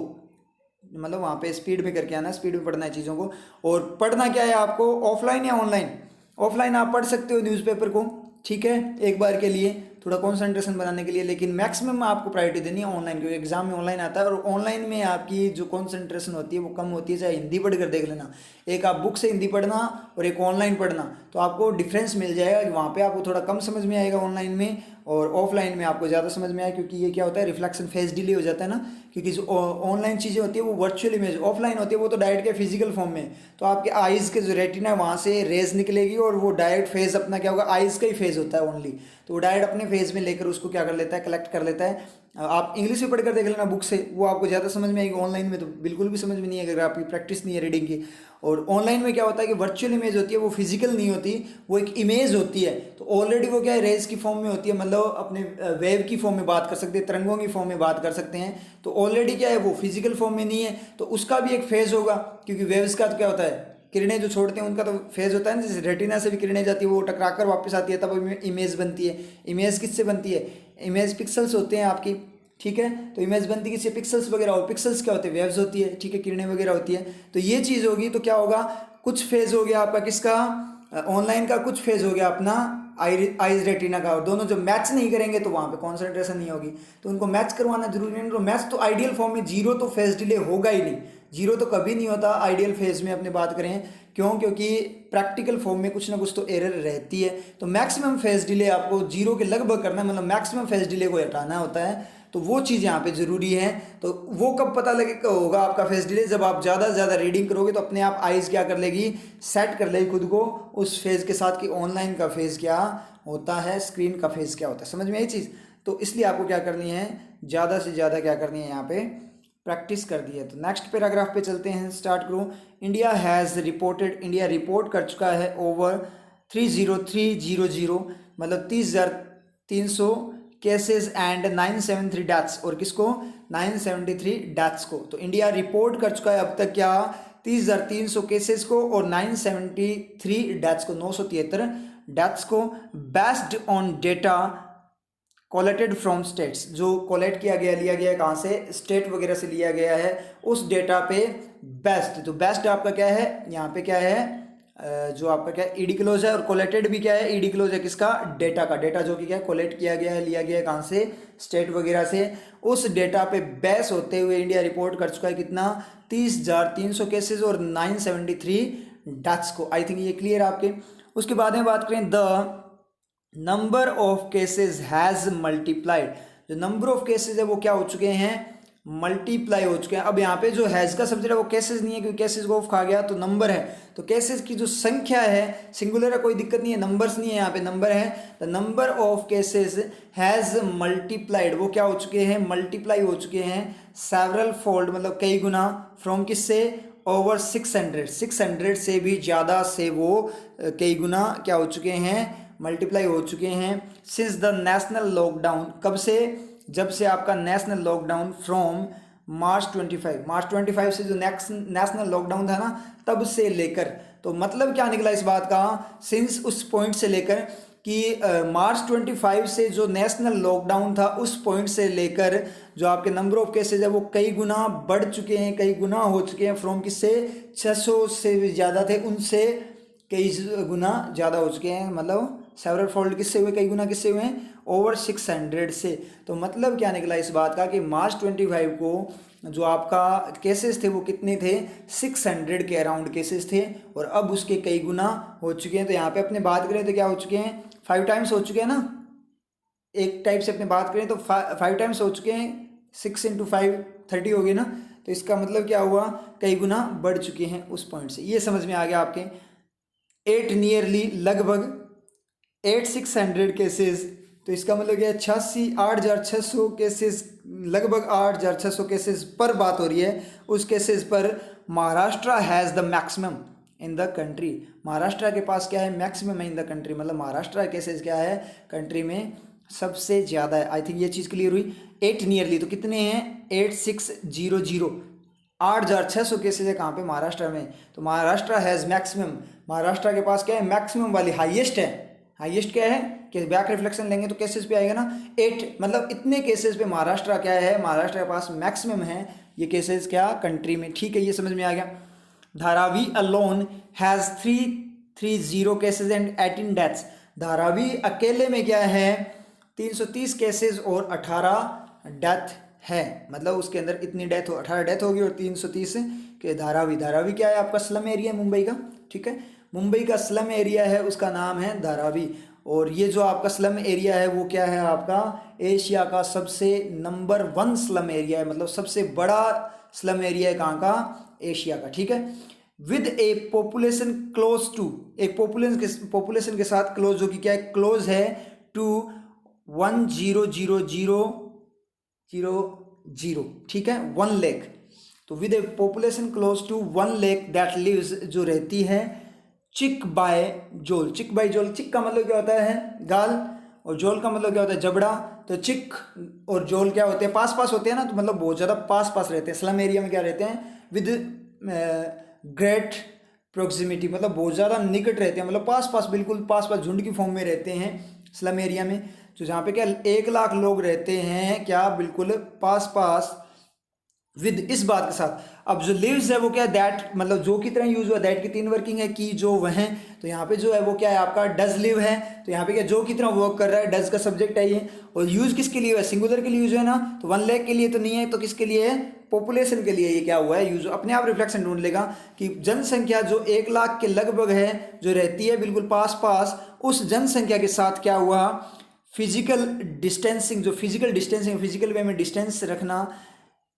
मतलब वहाँ पे स्पीड में करके आना, स्पीड में पढ़ना है चीज़ों को। और पढ़ना क्या है आपको, ऑफलाइन या ऑनलाइन, ऑफलाइन आप पढ़ सकते हो न्यूज़पेपर को, ठीक है, एक बार के लिए थोड़ा कंसंट्रेशन बनाने के लिए, लेकिन मैक्सिमम आपको प्रायोरिटी देनी है ऑनलाइन, क्योंकि एग्जाम में ऑनलाइन आता है और ऑनलाइन में आपकी जो कंसंट्रेशन होती है वो कम होती है। चाहे हिंदी पढ़ कर देख लेना, एक आप बुक से हिंदी पढ़ना और एक ऑनलाइन पढ़ना, तो आपको डिफरेंस मिल जाएगा कि वहाँ पे आपको थोड़ा कम समझ में आएगा ऑनलाइन में, और ऑफलाइन में आपको ज़्यादा समझ में आएगा, क्योंकि ये क्या होता है, रिफ्लेक्शन फेज डिले हो जाता है ना, क्योंकि जो ऑनलाइन चीज़ें होती है वो वर्चुअल इमेज, ऑफलाइन होती है वो तो डायरेक्ट के फिजिकल फॉर्म में, तो आपके आइज़ के जो रेटिना है वहाँ से रेज निकलेगी और वो डायरेक्ट फेज अपना क्या होगा, आइज़ का ही फेज होता है ओनली, तो वो डायरेक्ट अपने फेज में लेकर उसको क्या कर लेता है, कलेक्ट कर लेता है। आप इंग्लिश में पढ़कर देख लेना बुक से, वो आपको ज़्यादा समझ में आएगी, ऑनलाइन में तो बिल्कुल भी समझ में नहीं है अगर आपकी प्रैक्टिस नहीं है रीडिंग की। और ऑनलाइन में क्या होता है कि वर्चुअल इमेज होती है, वो फिजिकल नहीं होती, वो एक इमेज होती है, तो ऑलरेडी वो क्या है, रेज की फॉर्म में होती है, मतलब अपने वेव की फॉर्म में बात कर सकते हैं, तरंगों की फॉर्म में बात कर सकते हैं, तो ऑलरेडी क्या है, वो फिजिकल फॉर्म में नहीं है, तो उसका भी एक फेज होगा, क्योंकि वेव्स का तो क्या होता है, किरणें जो छोड़ते हैं उनका तो फेज होता है ना, जैसे रेटिना से भी किरणें जाती है, वो टकराकर वापस आती है, तब इमेज बनती है। इमेज किससे बनती है, इमेज पिक्सल्स होते हैं आपकी, ठीक है, तो इमेज बनती किससे, पिक्सल्स वगैरह, और पिक्सल्स क्या होते हैं, वेव्स होती है, ठीक है, किरणें वगैरह होती है, तो ये चीज़ होगी, तो क्या होगा, कुछ फेज हो गया आपका किसका, ऑनलाइन का, कुछ फेज हो गया अपना आइज रेटिना का, और दोनों जब मैच नहीं करेंगे तो वहाँ पे कॉन्सेंट्रेशन नहीं होगी, तो उनको मैच करवाना जरूरी नहीं, तो मैच तो आइडियल फॉर्म में, जीरो तो फेज डिले होगा ही नहीं, जीरो तो कभी नहीं होता आइडियल फेज में अपने बात करें, क्यों, क्योंकि प्रैक्टिकल फॉर्म में कुछ ना कुछ तो एरर रहती है, तो मैक्सिमम फेज डिले आपको जीरो के लगभग करना है, मतलब मैक्सिमम फेज डिले को हटाना होता है, तो वो चीज़ यहाँ पे ज़रूरी है। तो वो कब पता लगे होगा आपका फेस डिले, जब आप ज़्यादा से ज़्यादा रीडिंग करोगे, तो अपने आप आइज़ क्या कर लेगी, सेट कर लेगी खुद को उस फेज़ के साथ कि ऑनलाइन का फेज़ क्या होता है, स्क्रीन का फेज़ क्या होता है, समझ में आई चीज़। तो इसलिए आपको क्या करनी है, ज़्यादा से ज़्यादा क्या करनी है, यहाँ पे प्रैक्टिस कर दी है। तो नेक्स्ट पैराग्राफ पे चलते हैं, स्टार्ट करो। India has reported, India report कर चुका है ओवर 30300, मतलब 30,300 केसेस एंड 973 डेथ्स, और किसको, 973 डेथ्स को। तो इंडिया रिपोर्ट कर चुका है अब तक क्या, 30,300 केसेस को और 973 डेथ्स को, 973 डेथ्स को, based on data collected from states, जो कोलेक्ट किया गया, लिया गया कहाँ से, स्टेट वगैरह से लिया गया है, उस डेटा पे बेस्ट, तो बेस्ट आपका क्या है, यहाँ पे क्या है, जो आपका क्या है, ईडी क्लोज है, और कोलेक्टेड भी क्या है, ईडी क्लोज है, किसका, डेटा का, डेटा जो कि क्या है, कोलेक्ट किया गया है, लिया गया है कहाँ से, स्टेट वगैरह से, उस डेटा पे बेस होते हुए इंडिया रिपोर्ट कर चुका है कितना, 30,300 केसेस और 973 डेथ्स को। आई थिंक ये क्लियर आपके। उसके बाद में बात करें, the number of cases has multiplied, जो नंबर ऑफ केसेस है वो क्या हो चुके हैं, मल्टीप्लाई हो चुके हैं। अब यहाँ पे जो हैज़ का सब्जेक्ट है वो केसेस नहीं है, क्योंकि केसेस को ऑफ खा गया, तो नंबर है, तो केसेस की जो संख्या है सिंगुलर है, कोई दिक्कत नहीं है, नंबर्स नहीं है, यहाँ पे नंबर है, the number of cases has multiplied, वो क्या हो चुके हैं, मल्टीप्लाई हो चुके हैं, सेवरल फोल्ड, मतलब कई गुना, फ्रॉम किससे, ओवर 600 से भी ज़्यादा से वो कई गुना क्या हो चुके हैं, मल्टीप्लाई हो चुके हैं, सिंस द नेशनल लॉकडाउन, कब से, जब से आपका नेशनल लॉकडाउन, फ्रॉम मार्च 25 से जो नेशनल लॉकडाउन था ना, तब से लेकर, तो मतलब क्या निकला इस बात का, सिंस उस पॉइंट से लेकर कि मार्च 25 से जो नेशनल लॉकडाउन था, उस पॉइंट से लेकर जो आपके नंबर ऑफ केसेज है वो कई गुना बढ़ चुके हैं, कई गुना हो चुके हैं, फ्रॉम किससे, 600 से भी ज़्यादा थे, उनसे कई गुना ज़्यादा हो चुके हैं, मतलब सेवरल फोल्ड किससे हुए, कई गुना किससे हुए हैं, ओवर 600 से। तो मतलब क्या निकला इस बात का कि मार्च 25 को जो आपका केसेस थे वो कितने थे, 600 के अराउंड केसेस थे, और अब उसके कई गुना हो चुके हैं। तो यहाँ पे अपने बात करें तो क्या हो चुके हैं, 5 टाइम्स हो चुके हैं ना, एक टाइप से अपने बात करें तो 5 टाइम्स हो चुके हैं, 6 × 5 30 हो गए ना, तो इसका मतलब क्या हुआ, कई गुना बढ़ चुके हैं उस पॉइंट से। ये समझ में आ गया आपके। 8 नियरली लगभग 8600 केसेस तो इसका मतलब क्या है, 8,600 केसेस, लगभग 8,600 केसेस पर बात हो रही है। उस केसेस पर Maharashtra has the maximum in the country. Maharashtra के पास क्या है, मैक्सिमम है इन द कंट्री, मतलब महाराष्ट्र केसेस क्या है, कंट्री में सबसे ज़्यादा है। आई थिंक ये चीज़ क्लियर हुई। 8 नियरली, तो कितने हैं, 8600, 8,600 केसेज है कहाँ पे, महाराष्ट्र में। तो महाराष्ट्र हैज़ मैक्सिमम, महाराष्ट्र के पास क्या है, मैक्सिमम वाली, हाईएस्ट है। हाईएस्ट क्या है कि बैक रिफ्लेक्शन लेंगे तो केसेस पे आएगा ना 8, मतलब इतने केसेस पे महाराष्ट्र क्या है, महाराष्ट्र के पास मैक्सिमम है ये केसेस क्या, कंट्री में। ठीक है, ये समझ में आ गया। Dharavi alone has 330 cases and 18 deaths. Dharavi अकेले में क्या है, 330 केसेस और 18 डेथ है, मतलब उसके अंदर इतनी डेथ हो, 18 डेथ होगी और 330 के धारावी। धारावी क्या है, आपका स्लम एरिया है मुंबई का। ठीक है, मुंबई का स्लम एरिया है, उसका नाम है धारावी। और ये जो आपका स्लम एरिया है वो क्या है, आपका एशिया का सबसे नंबर 1 स्लम एरिया है, मतलब सबसे बड़ा स्लम एरिया है कहाँ का, एशिया का। ठीक है, with a population close to, एक पॉपुलेशन के साथ क्लोज, जो कि क्या है, क्लोज है टू 1,000,000। ठीक है, 1 लाख। तो with a population close to 1 lakh that lives, जो रहती है चिक बाय जोल। चिक बाय जोल, चिक का मतलब क्या होता है, गाल, और जोल का मतलब क्या होता है, जबड़ा। तो चिक और जोल क्या होते हैं, पास पास होते हैं ना, तो मतलब बहुत ज़्यादा पास पास रहते हैं। स्लम एरिया में क्या रहते हैं, विद ग्रेट प्रोक्सिमिटी, मतलब बहुत ज़्यादा निकट रहते हैं, मतलब पास पास, बिल्कुल पास पास झुंड की फॉर्म में रहते हैं स्लम एरिया में। तो जहाँ पे क्या 1 लाख लोग रहते हैं, क्या बिल्कुल पास पास, विद इस बात के साथ। अब जो लिव्स है वो क्या है, दैट, मतलब जो की तरह यूज हुआ, दैट की 3 वर्किंग है, की, जो, वह। तो यहाँ पे जो है वो क्या है, आपका डज लिव है। तो यहाँ पे क्या जो की तरह वर्क कर रहा है, डज का सब्जेक्ट है ये। और यूज किसके लिए है, सिंगुलर के लिए यूज है ना, तो 1 लाख के लिए तो नहीं है, तो किसके लिए है, पॉपुलेशन के लिए ये क्या हुआ है, यूज। अपने आप रिफ्लेक्शन ढूंढ लेगा कि जनसंख्या जो 1 लाख के लगभग है, जो रहती है बिल्कुल पास पास, उस जनसंख्या के साथ क्या हुआ, फिजिकल डिस्टेंसिंग, जो फिजिकल डिस्टेंसिंग, फिजिकल वे में डिस्टेंस रखना,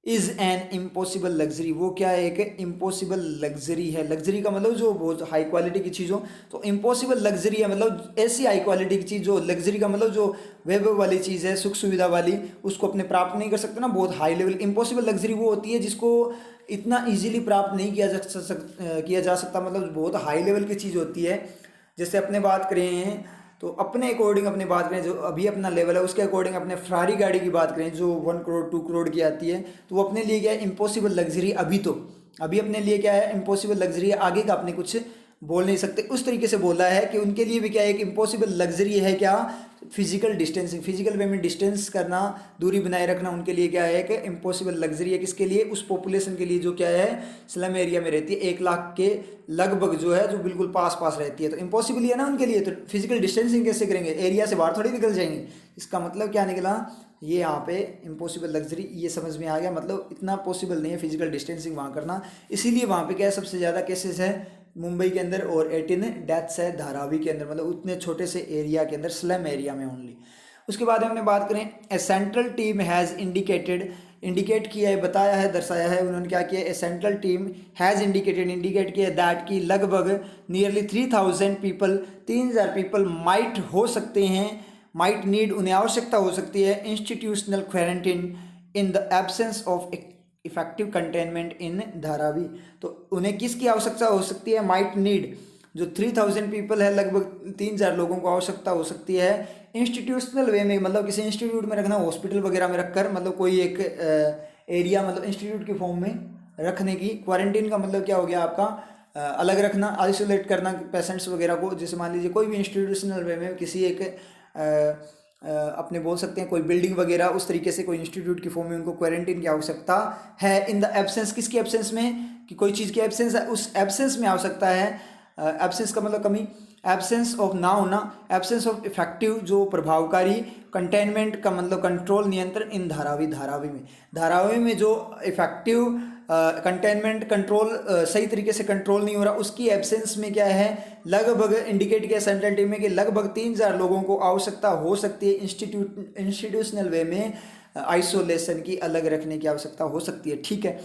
इज एन इम्पॉसिबल लग्जरी। वो क्या है, एक इम्पॉसिबल लग्जरी है। लग्जरी का मतलब जो बहुत हाई क्वालिटी की चीज़ हो, तो इम्पॉसिबल लग्जरी है, मतलब ऐसी हाई क्वालिटी की चीज़। जो लग्जरी का मतलब जो वैभव वाली चीज़ है, सुख सुविधा वाली, उसको अपने प्राप्त नहीं कर सकते ना, बहुत हाई लेवल। इम्पॉसिबल लग्जरी वो होती है जिसको इतना ईजिली प्राप्त नहीं किया जा सकता, मतलब बहुत हाई लेवल की चीज़ होती है। जैसे अपने बात करें तो अपने अकॉर्डिंग अपनी बात करें, जो अभी अपना लेवल है उसके अकॉर्डिंग अपने फरारी गाड़ी की बात करें, जो 1 करोड़ 2 करोड़ की आती है, तो वो अपने लिए क्या है, इम्पॉसिबल लग्जरी। अभी अपने लिए क्या है, इम्पॉसिबल लग्जरी। आगे का अपने कुछ बोल नहीं सकते, उस तरीके से बोला है कि उनके लिए भी क्या है, एक इम्पॉसिबल लग्जरी है, क्या, फिजिकल डिस्टेंसिंग, फिजिकल वे में डिस्टेंस करना, दूरी बनाए रखना, उनके लिए क्या है, कि इम्पॉसिबल लग्जरी है। किसके लिए, उस पॉपुलेशन के लिए जो क्या है, स्लम एरिया में रहती है, 1 लाख के लगभग जो है, जो बिल्कुल पास पास रहती है। तो इम्पॉसिबल ही है ना उनके लिए, तो फिजिकल डिस्टेंसिंग कैसे करेंगे, एरिया से बाहर थोड़ी निकल जाएंगे। इसका मतलब क्या निकला, ये यहाँ पे इम्पॉसिबल लग्जरी, ये समझ में आ गया, मतलब इतना पॉसिबल नहीं है फिजिकल डिस्टेंसिंग वहाँ करना। इसीलिए वहाँ पे क्या है, सबसे ज़्यादा केसेस है मुंबई के अंदर, और 18 डेथ्स है धारावी के अंदर, मतलब उतने छोटे से एरिया के अंदर, स्लम एरिया में ओनली। उसके बाद हमने बात करें, ए सेंट्रल टीम हैज़ इंडिकेट किया है, बताया है, दर्शाया है, उन्होंने क्या किया, ए सेंट्रल टीम हैज़ इंडिकेट किया दैट की लगभग नियरली 3,000 पीपल, 3,000 पीपल माइट हो सकते हैं, माइट नीड, उन्हें आवश्यकता हो सकती है, institutional quarantine in the absence of effective containment in Dharavi. तो उन्हें किसकी आवश्यकता हो सकती है, माइट नीड, जो 3,000 पीपल है, लगभग 3,000 लोगों को आवश्यकता हो सकती है, इंस्टीट्यूशनल वे में, मतलब किसी इंस्टीट्यूट में रखना, हॉस्पिटल वगैरह में रखकर, मतलब कोई एक एरिया, मतलब इंस्टीट्यूट की फॉर्म में रखने की। क्वारंटीन का मतलब क्या हो गया आपका, अलग रखना, आइसोलेट करना पेशेंट्स वगैरह को। जैसे मान लीजिए कोई भी इंस्टीट्यूशनल वे में किसी एक अपने बोल सकते हैं कोई बिल्डिंग वगैरह, उस तरीके से कोई इंस्टीट्यूट की फॉर्म में उनको क्वारंटीन की आवश्यकता है। इन द एब्सेंस, किसकी एब्सेंस में, कि कोई चीज़ की एब्सेंस है, उस एब्सेंस में आवश्यकता है। एब्सेंस का मतलब कमी, एब्सेंस ऑफ ना होना, एब्सेंस ऑफ इफेक्टिव, जो प्रभावकारी, कंटेनमेंट का मतलब कंट्रोल, नियंत्रण, इन धारावी में जो इफेक्टिव कंटेनमेंट कंट्रोल सही तरीके से कंट्रोल नहीं हो रहा, उसकी एब्सेंस में क्या है, लगभग इंडिकेट किया सेंट्रल टीम में कि लगभग 3,000 लोगों को आवश्यकता हो सकती है इंस्टीट्यूशनल वे में आइसोलेशन की, अलग रखने की आवश्यकता हो सकती है। ठीक है,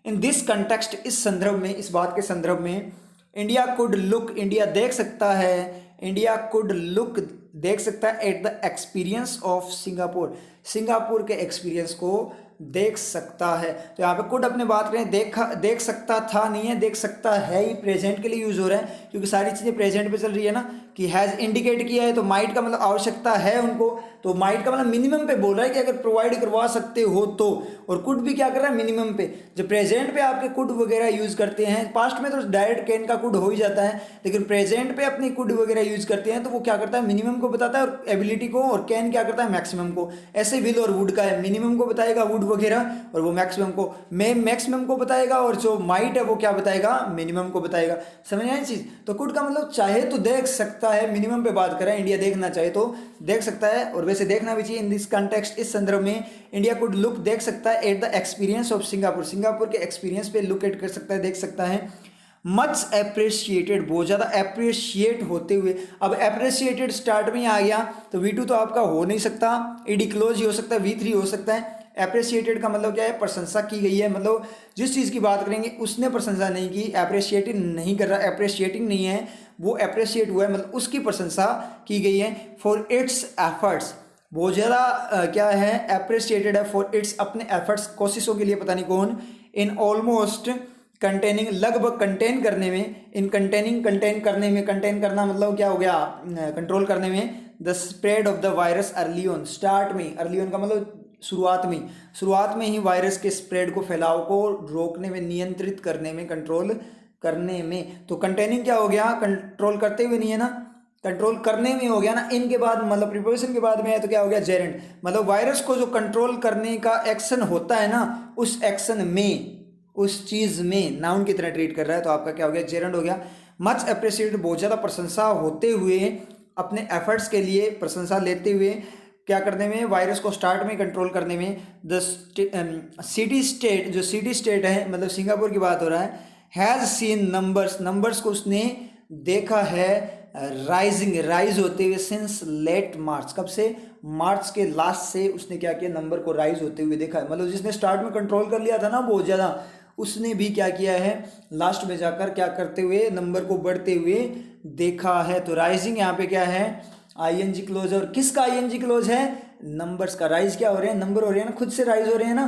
इन दिस कंटेक्स्ट, इस संदर्भ में, इस बात के संदर्भ में, इंडिया कुड लुक, इंडिया देख सकता है, इंडिया कुड लुक देख सकता है at the experience of Singapore, Singapore के एक्सपीरियंस को देख सकता है। तो यहाँ पे कुड अपने बात करें, देख सकता था नहीं है, देख सकता है ही प्रेजेंट के लिए यूज हो रहा है क्योंकि सारी चीजें प्रेजेंट पे चल रही है ना, कि हैज इंडिकेट किया है तो माइट का मतलब आवश्यकता है उनको, तो माइट का मतलब मिनिमम पे बोल रहा है कि अगर प्रोवाइड करवा सकते हो तो, और कुड भी क्या कर रहा है मिनिमम पे। जब प्रेजेंट पे आपके कुड वगैरह यूज करते हैं, पास्ट में तो डायरेक्ट कैन का कुड हो ही जाता है, लेकिन प्रेजेंट पे अपनी कुड वगैरह यूज करते हैं तो वो क्या करता है मिनिमम को बताता है और एबिलिटी को, और कैन क्या करता है मैक्सिमम को। ऐसे विल और वुड का है, मिनिमम को बताएगा वुड वगैरह और वो मैक्सिमम को, मैक्सिमम को बताएगा, और जो माइट है वो क्या बताएगा मिनिमम को बताएगा। समझ आए चीज। तो कुड का मतलब चाहे तो देख सकता है, मिनिमम पे बात करें, इंडिया देखना चाहे तो देख सकता है, और वैसे देखना भी चाहिए इन दिस कंटेक्स्ट, इस संदर्भ में इंडिया कुड लुक देख सकता है at the experience of Singapore, Singapore के एक्सपीरियंस पे लुक एट कर सकता है, देख सकता है। मच अप्रिशिएटेड, बहुत ज्यादा अप्रिशिएट होते हुए, अब अप्रिशिएटेड स्टार्ट में आ गया तो V2 तो आपका हो नहीं सकता, ईडी क्लोज ही हो सकता है, V3 हो सकता है। अप्रिशिएटेड का मतलब क्या है, प्रशंसा की गई है, मतलब जिस चीज़ की बात करेंगे उसने प्रशंसा नहीं की, अप्रिशिएटेड नहीं कर रहा, अप्रिशिएटिंग नहीं है, वो अप्रिशिएट हुआ है मतलब उसकी प्रशंसा की गई है। फॉर इट्स एफर्ट्स, बहुत ज़्यादा क्या है अप्रिशिएटेड है, फॉर इट्स अपने एफर्ट्स, कोशिशों के लिए, पता नहीं कौन, इन ऑलमोस्ट कंटेनिंग, लगभग कंटेन करने में, इन कंटेनिंग कंटेन करने में, कंटेन करना मतलब क्या हो गया कंट्रोल करने में, the spread of the virus early on, start में, अर्ली ऑन का मतलब शुरुआत में ही वायरस के स्प्रेड को, फैलाव को रोकने में, नियंत्रित करने में, कंट्रोल करने में। तो कंटेनिंग क्या हो गया, कंट्रोल करते हुए नहीं है ना, कंट्रोल करने में हो गया ना, इनके बाद मतलब प्रिपोजिशन के बाद में है तो क्या हो गया जेरेंट, मतलब वायरस को जो कंट्रोल करने का एक्शन होता है ना, उस एक्शन में, उस चीज में नाउन की तरह ट्रीट कर रहा है, तो आपका क्या हो गया जेरेंट हो गया। मच अप्रिशिएटेड, बहुत ज्यादा प्रशंसा होते हुए, अपने एफर्ट्स के लिए प्रशंसा लेते हुए, क्या करने में, वायरस को स्टार्ट में कंट्रोल करने में। द सिटी स्टेट, जो सिटी स्टेट है मतलब सिंगापुर की बात हो रहा है, हैज सीन नंबर्स, नंबर्स को उसने देखा है राइजिंग, राइज होते हुए, सिंस लेट मार्च, कब से, मार्च के लास्ट से उसने क्या किया, नंबर को राइज होते हुए देखा है, मतलब जिसने स्टार्ट में कंट्रोल कर लिया था ना बहुत ज़्यादा, उसने भी क्या किया है लास्ट में जाकर क्या करते हुए, नंबर को बढ़ते हुए देखा है। तो राइजिंग यहाँ पे क्या है, आईएनजी क्लोज है, और किसका आईएनजी क्लोज है, नंबर्स का। राइज क्या हो रहे हैं, नंबर हो रहे हैं ना, खुद से राइज हो रहे हैं ना,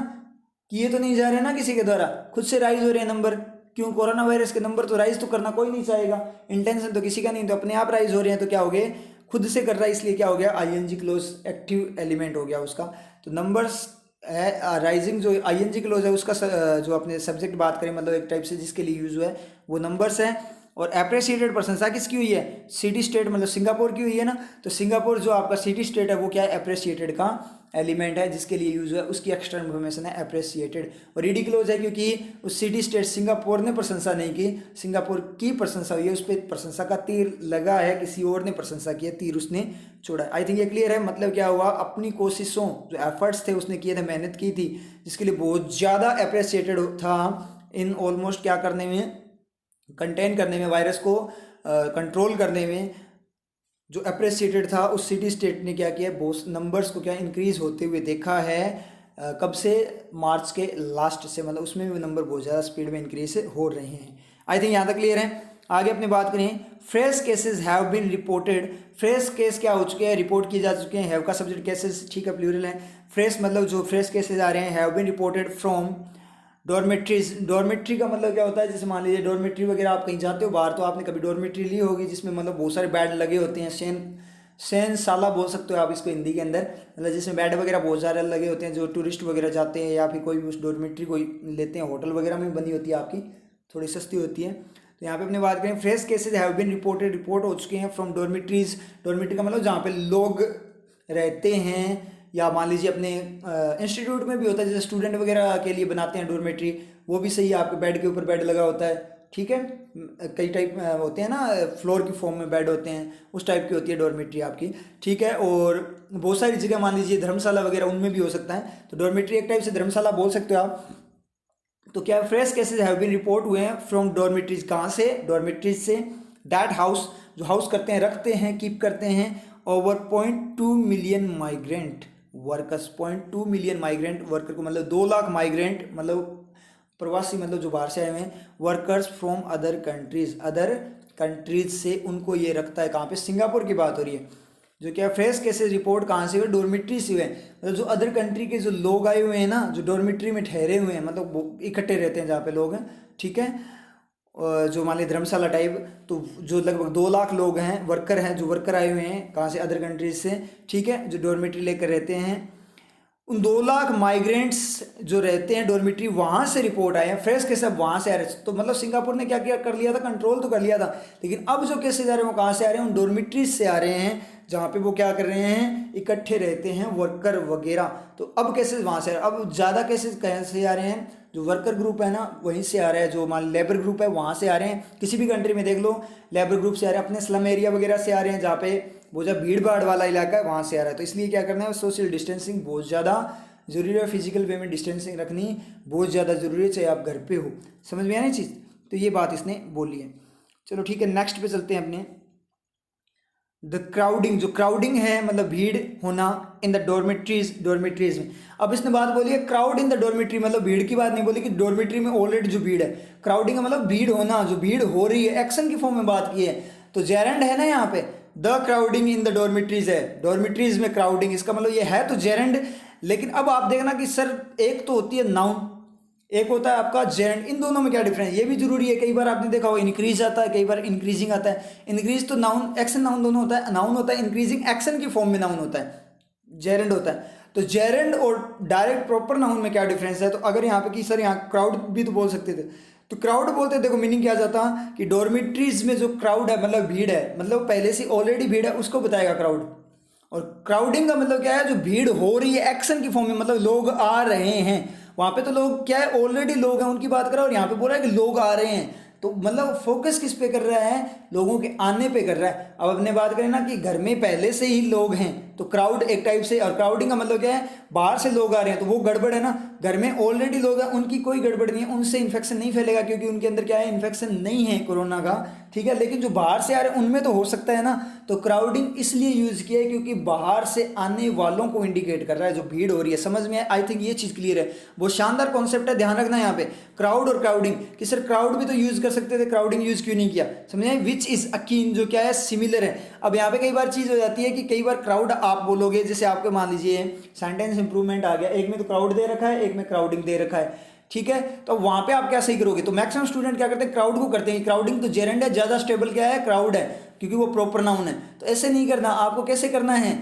किए तो नहीं जा रहे हैं ना किसी के द्वारा, खुद से राइज हो रहे हैं नंबर। क्यों, कोरोना वायरस के नंबर तो राइज तो करना कोई नहीं चाहेगा, इंटेंशन तो किसी का नहीं, तो अपने आप राइज हो रहे हैं, तो क्या हो गए, खुद से कर रहा है, इसलिए क्या हो गया, आईएनजी क्लोज एक्टिव एलिमेंट हो गया उसका। तो नंबर्स है, राइजिंग जो आईएनजी क्लोज है उसका जो अपने सब्जेक्ट बात करें मतलब एक टाइप से जिसके लिए यूज हुआ है वो नंबर्स है। और अप्रिशिएटेड प्रशंसा किसकी हुई है, सिटी स्टेट मतलब सिंगापुर की हुई है ना, तो सिंगापुर जो आपका सिटी स्टेट है वो क्या है, अप्रिशिएटेड का एलिमेंट है, जिसके लिए यूज हुआ है, उसकी एक्स्ट्रा इन्फॉर्मेशन है अप्रिशिएटेड। और रिडिकुलस है क्योंकि उस सिटी स्टेट सिंगापुर ने प्रशंसा नहीं की, सिंगापुर की प्रशंसा हुई है, उस पर प्रशंसा का तीर लगा है, किसी और ने प्रशंसा की है, तीर उसने छोड़ा। आई थिंक ये क्लियर है। मतलब क्या हुआ, अपनी कोशिशों, जो एफर्ट्स थे उसने किए थे, मेहनत की थी, जिसके लिए बहुत ज़्यादा अप्रिशिएटेड था, इन ऑलमोस्ट क्या करने में, कंटेन करने में, वायरस को कंट्रोल करने में, जो अप्रिशिएटेड था, उस सिटी स्टेट ने क्या किया, बहुत नंबर्स को क्या इंक्रीज होते हुए देखा है। कब से, मार्च के लास्ट से, मतलब उसमें भी नंबर बहुत ज़्यादा स्पीड में इंक्रीज हो रहे हैं। आई थिंक यहाँ तक क्लियर है। आगे अपनी बात करें, fresh cases have been reported, fresh case क्या हो चुके हैं, रिपोर्ट किए जा चुके हैं, हैव का सब्जेक्ट केसेस, ठीक है प्लूरल है, फ्रेश मतलब जो फ्रेश केसेस आ रहे हैं, have been reported from dormitories. Dormitory का मतलब क्या होता है, जैसे मान लीजिए डॉर्मेट्री वगैरह आप कहीं जाते हो बाहर, तो आपने कभी डॉर्मेट्री ली होगी जिसमें मतलब बहुत सारे बेड लगे होते हैं, शयनशाला बोल सकते हो आप इसको हिंदी के अंदर, मतलब जिसमें बेड वगैरह बहुत सारे लगे होते हैं, जो टूरिस्ट वगैरह जाते हैं या फिर कोई भी उस डॉर्मेट्री को लेते हैं, होटल वगैरह में बनी होती है आपकी, थोड़ी सस्ती होती है। तो यहाँ पे अपनी बात करें, fresh cases have been reported, report हो चुके हैं फ्रॉम डॉर्मेट्रीज। डॉर्मेट्री का मतलब जहाँ पे लोग रहते हैं, या मान लीजिए अपने इंस्टीट्यूट में भी होता है, जैसे स्टूडेंट वगैरह के लिए बनाते हैं डॉर्मेट्री, वो भी सही है, आपके बेड के ऊपर बेड लगा होता है, ठीक है, कई टाइप होते हैं ना, फ्लोर की फॉर्म में बेड होते हैं, उस टाइप की होती है डॉर्मेट्री आपकी, ठीक है। और बहुत सारी जगह मान लीजिए धर्मशाला वगैरह, उनमें भी हो सकता है, तो डॉर्मेट्री एक टाइप से धर्मशाला बोल सकते हो आप। तो क्या fresh cases have been report हुए हैं फ्रॉम डॉर्मेट्रीज, कहाँ से, डॉर्मेट्रीज से। दैट हाउस, जो हाउस करते हैं, रखते हैं, कीप करते हैं, over 0.2 million migrant workers, 0.2 million migrant worker को मतलब 2 लाख माइग्रेंट मतलब प्रवासी, मतलब जो बाहर से आए हुए हैं, workers from other countries, other countries से उनको ये रखता है, कहाँ पे, सिंगापुर की बात हो रही है। जो क्या फ्रेश केसेस रिपोर्ट कहाँ से हुए, डॉर्मिट्री से हुए। मतलब जो अदर कंट्री के जो लोग आए हुए हैं ना, जो डॉर्मिट्री में ठहरे हुए हैं, मतलब वो इकट्ठे रहते हैं जहाँ पे लोग हैं, ठीक है, जो मान ली धर्मशाला टाइप, तो जो लगभग 2 लाख लोग हैं, वर्कर हैं, जो वर्कर आए हुए हैं कहाँ से, अदर कंट्रीज से, ठीक है, जो डॉर्मिट्री लेकर रहते हैं, उन 2 लाख माइग्रेंट्स जो रहते हैं डॉर्मिट्री, वहाँ से रिपोर्ट आए हैं फ्रेश केस, अब वहाँ से आ रहे हैं। तो मतलब सिंगापुर ने क्या किया, कर लिया था, कंट्रोल तो कर लिया था, लेकिन अब जो केसेज आ रहे हैं वो कहाँ से आ रहे हैं, उन डॉर्मिट्रीज से आ रहे हैं, जहाँ पे वो क्या कर रहे हैं, इकट्ठे रहते हैं वर्कर वगैरह। तो अब केसेज वहाँ से आ रहे हैं। अब ज़्यादा केसेज कैसे आ रहे हैं, जो वर्कर ग्रुप है ना वहीं से आ रहा है, जो मान लेबर ग्रुप है वहाँ से आ रहे हैं। किसी भी कंट्री में देख लो लेबर ग्रुप से आ रहे हैं, अपने स्लम एरिया वगैरह से आ रहे हैं, जहाँ पे वो जब भीड़ भाड़ वाला इलाका है वहाँ से आ रहा है। तो इसलिए क्या करना है, सोशल डिस्टेंसिंग बहुत ज़्यादा जरूरी है, फिजिकल वे में डिस्टेंसिंग रखनी बहुत ज़्यादा जरूरी है, चाहे आप घर पे हो। समझ में आया ना चीज़, तो ये बात इसने बोली है। चलो ठीक है, नेक्स्ट पे चलते हैं अपने। द क्राउडिंग, जो क्राउडिंग है मतलब भीड़ होना इन द डॉर्मेट्रीज में। अब इसने बात बोली है क्राउड इन द डॉर्मेट्री, मतलब भीड़ की बात नहीं बोली कि डॉर्मेट्री में ऑलरेडी जो भीड़ है। क्राउडिंग मतलब भीड़ होना, जो भीड़ हो रही है, एक्शन की फॉर्म में बात की है। तो जेरेंड है ना यहाँ पे, the crowding in the dormitories है, डॉर्मेट्रीज में क्राउडिंग, इसका मतलब ये है तो जेरेंड। लेकिन अब आप देखना कि सर एक तो होती है नाउन, एक होता है आपका जेरेंड, इन दोनों में क्या डिफरेंस है, ये भी जरूरी है। कई बार आपने देखा हो इंक्रीज आता है, कई बार इंक्रीजिंग आता है। इंक्रीज तो नाउन एक्शन नाउन दोनों होता है, नाउन होता है, इंक्रीजिंग एक्शन की फॉर्म में नाउन होता है, जेरेंड होता है। तो जेरेंड और डायरेक्ट प्रॉपर नाउन में क्या डिफरेंस है, तो अगर यहाँ पे कि सर यहाँ क्राउड भी तो बोल सकते थे, तो क्राउड बोलते देखो मीनिंग क्या जाता कि डॉर्मिट्रीज में जो क्राउड है मतलब भीड़ है, मतलब पहले से ऑलरेडी भीड़ है उसको बताएगा क्राउड। और क्राउडिंग का मतलब क्या है, जो भीड़ हो रही है एक्शन की फॉर्म में, मतलब लोग आ रहे हैं। वहां पे तो लोग क्या है, ऑलरेडी लोग हैं उनकी बात कर रहा है, और यहाँ पे बोल रहा है कि लोग आ रहे हैं। तो मतलब फोकस किस पे कर रहा है, लोगों के आने पे कर रहा है। अब अपने बात करें ना कि घर में पहले से ही लोग हैं, तो क्राउड एक टाइप से, और क्राउडिंग का मतलब क्या है, बाहर से लोग आ रहे हैं, तो वो गड़बड़ है ना। घर में ऑलरेडी लोग हैं, उनकी कोई गड़बड़ नहीं है, उनसे इन्फेक्शन नहीं फैलेगा, क्योंकि उनके अंदर क्या है, इन्फेक्शन नहीं है कोरोना का, ठीक है। लेकिन जो बाहर से आ रहे हैं उनमें तो हो सकता है ना। तो क्राउडिंग इसलिए यूज किया है क्योंकि बाहर से आने वालों को इंडिकेट कर रहा है, जो भीड़ हो रही है। समझ में आई थिंक ये चीज क्लियर है, बहुत शानदार कॉन्सेप्ट है, ध्यान रखना यहाँ पे क्राउड और क्राउडिंग, कि सर क्राउड भी तो यूज कर सकते थे, क्राउडिंग यूज क्यों नहीं किया, समझे। विच इज अकीन, जो क्या है सिमिलर है। अब यहाँ पे कई बार चीज हो जाती है कि कई बार क्राउड आप बोलोगे, जैसे आपके मान लीजिए सेंटेंस इंप्रूवमेंट आ गया, एक में तो क्राउड दे रखा है, एक में क्राउडिंग दे रखा है, ठीक है। तो वहां पे आप क्या सही करोगे, तो मैक्सिमम स्टूडेंट क्या करते हैं, क्राउड को करते हैं। क्राउडिंग तो जेरेंड है, ज्यादा स्टेबल क्या है, क्राउड है, क्योंकि वो प्रॉपर नाउन है। तो ऐसे नहीं करना, आपको कैसे करना है,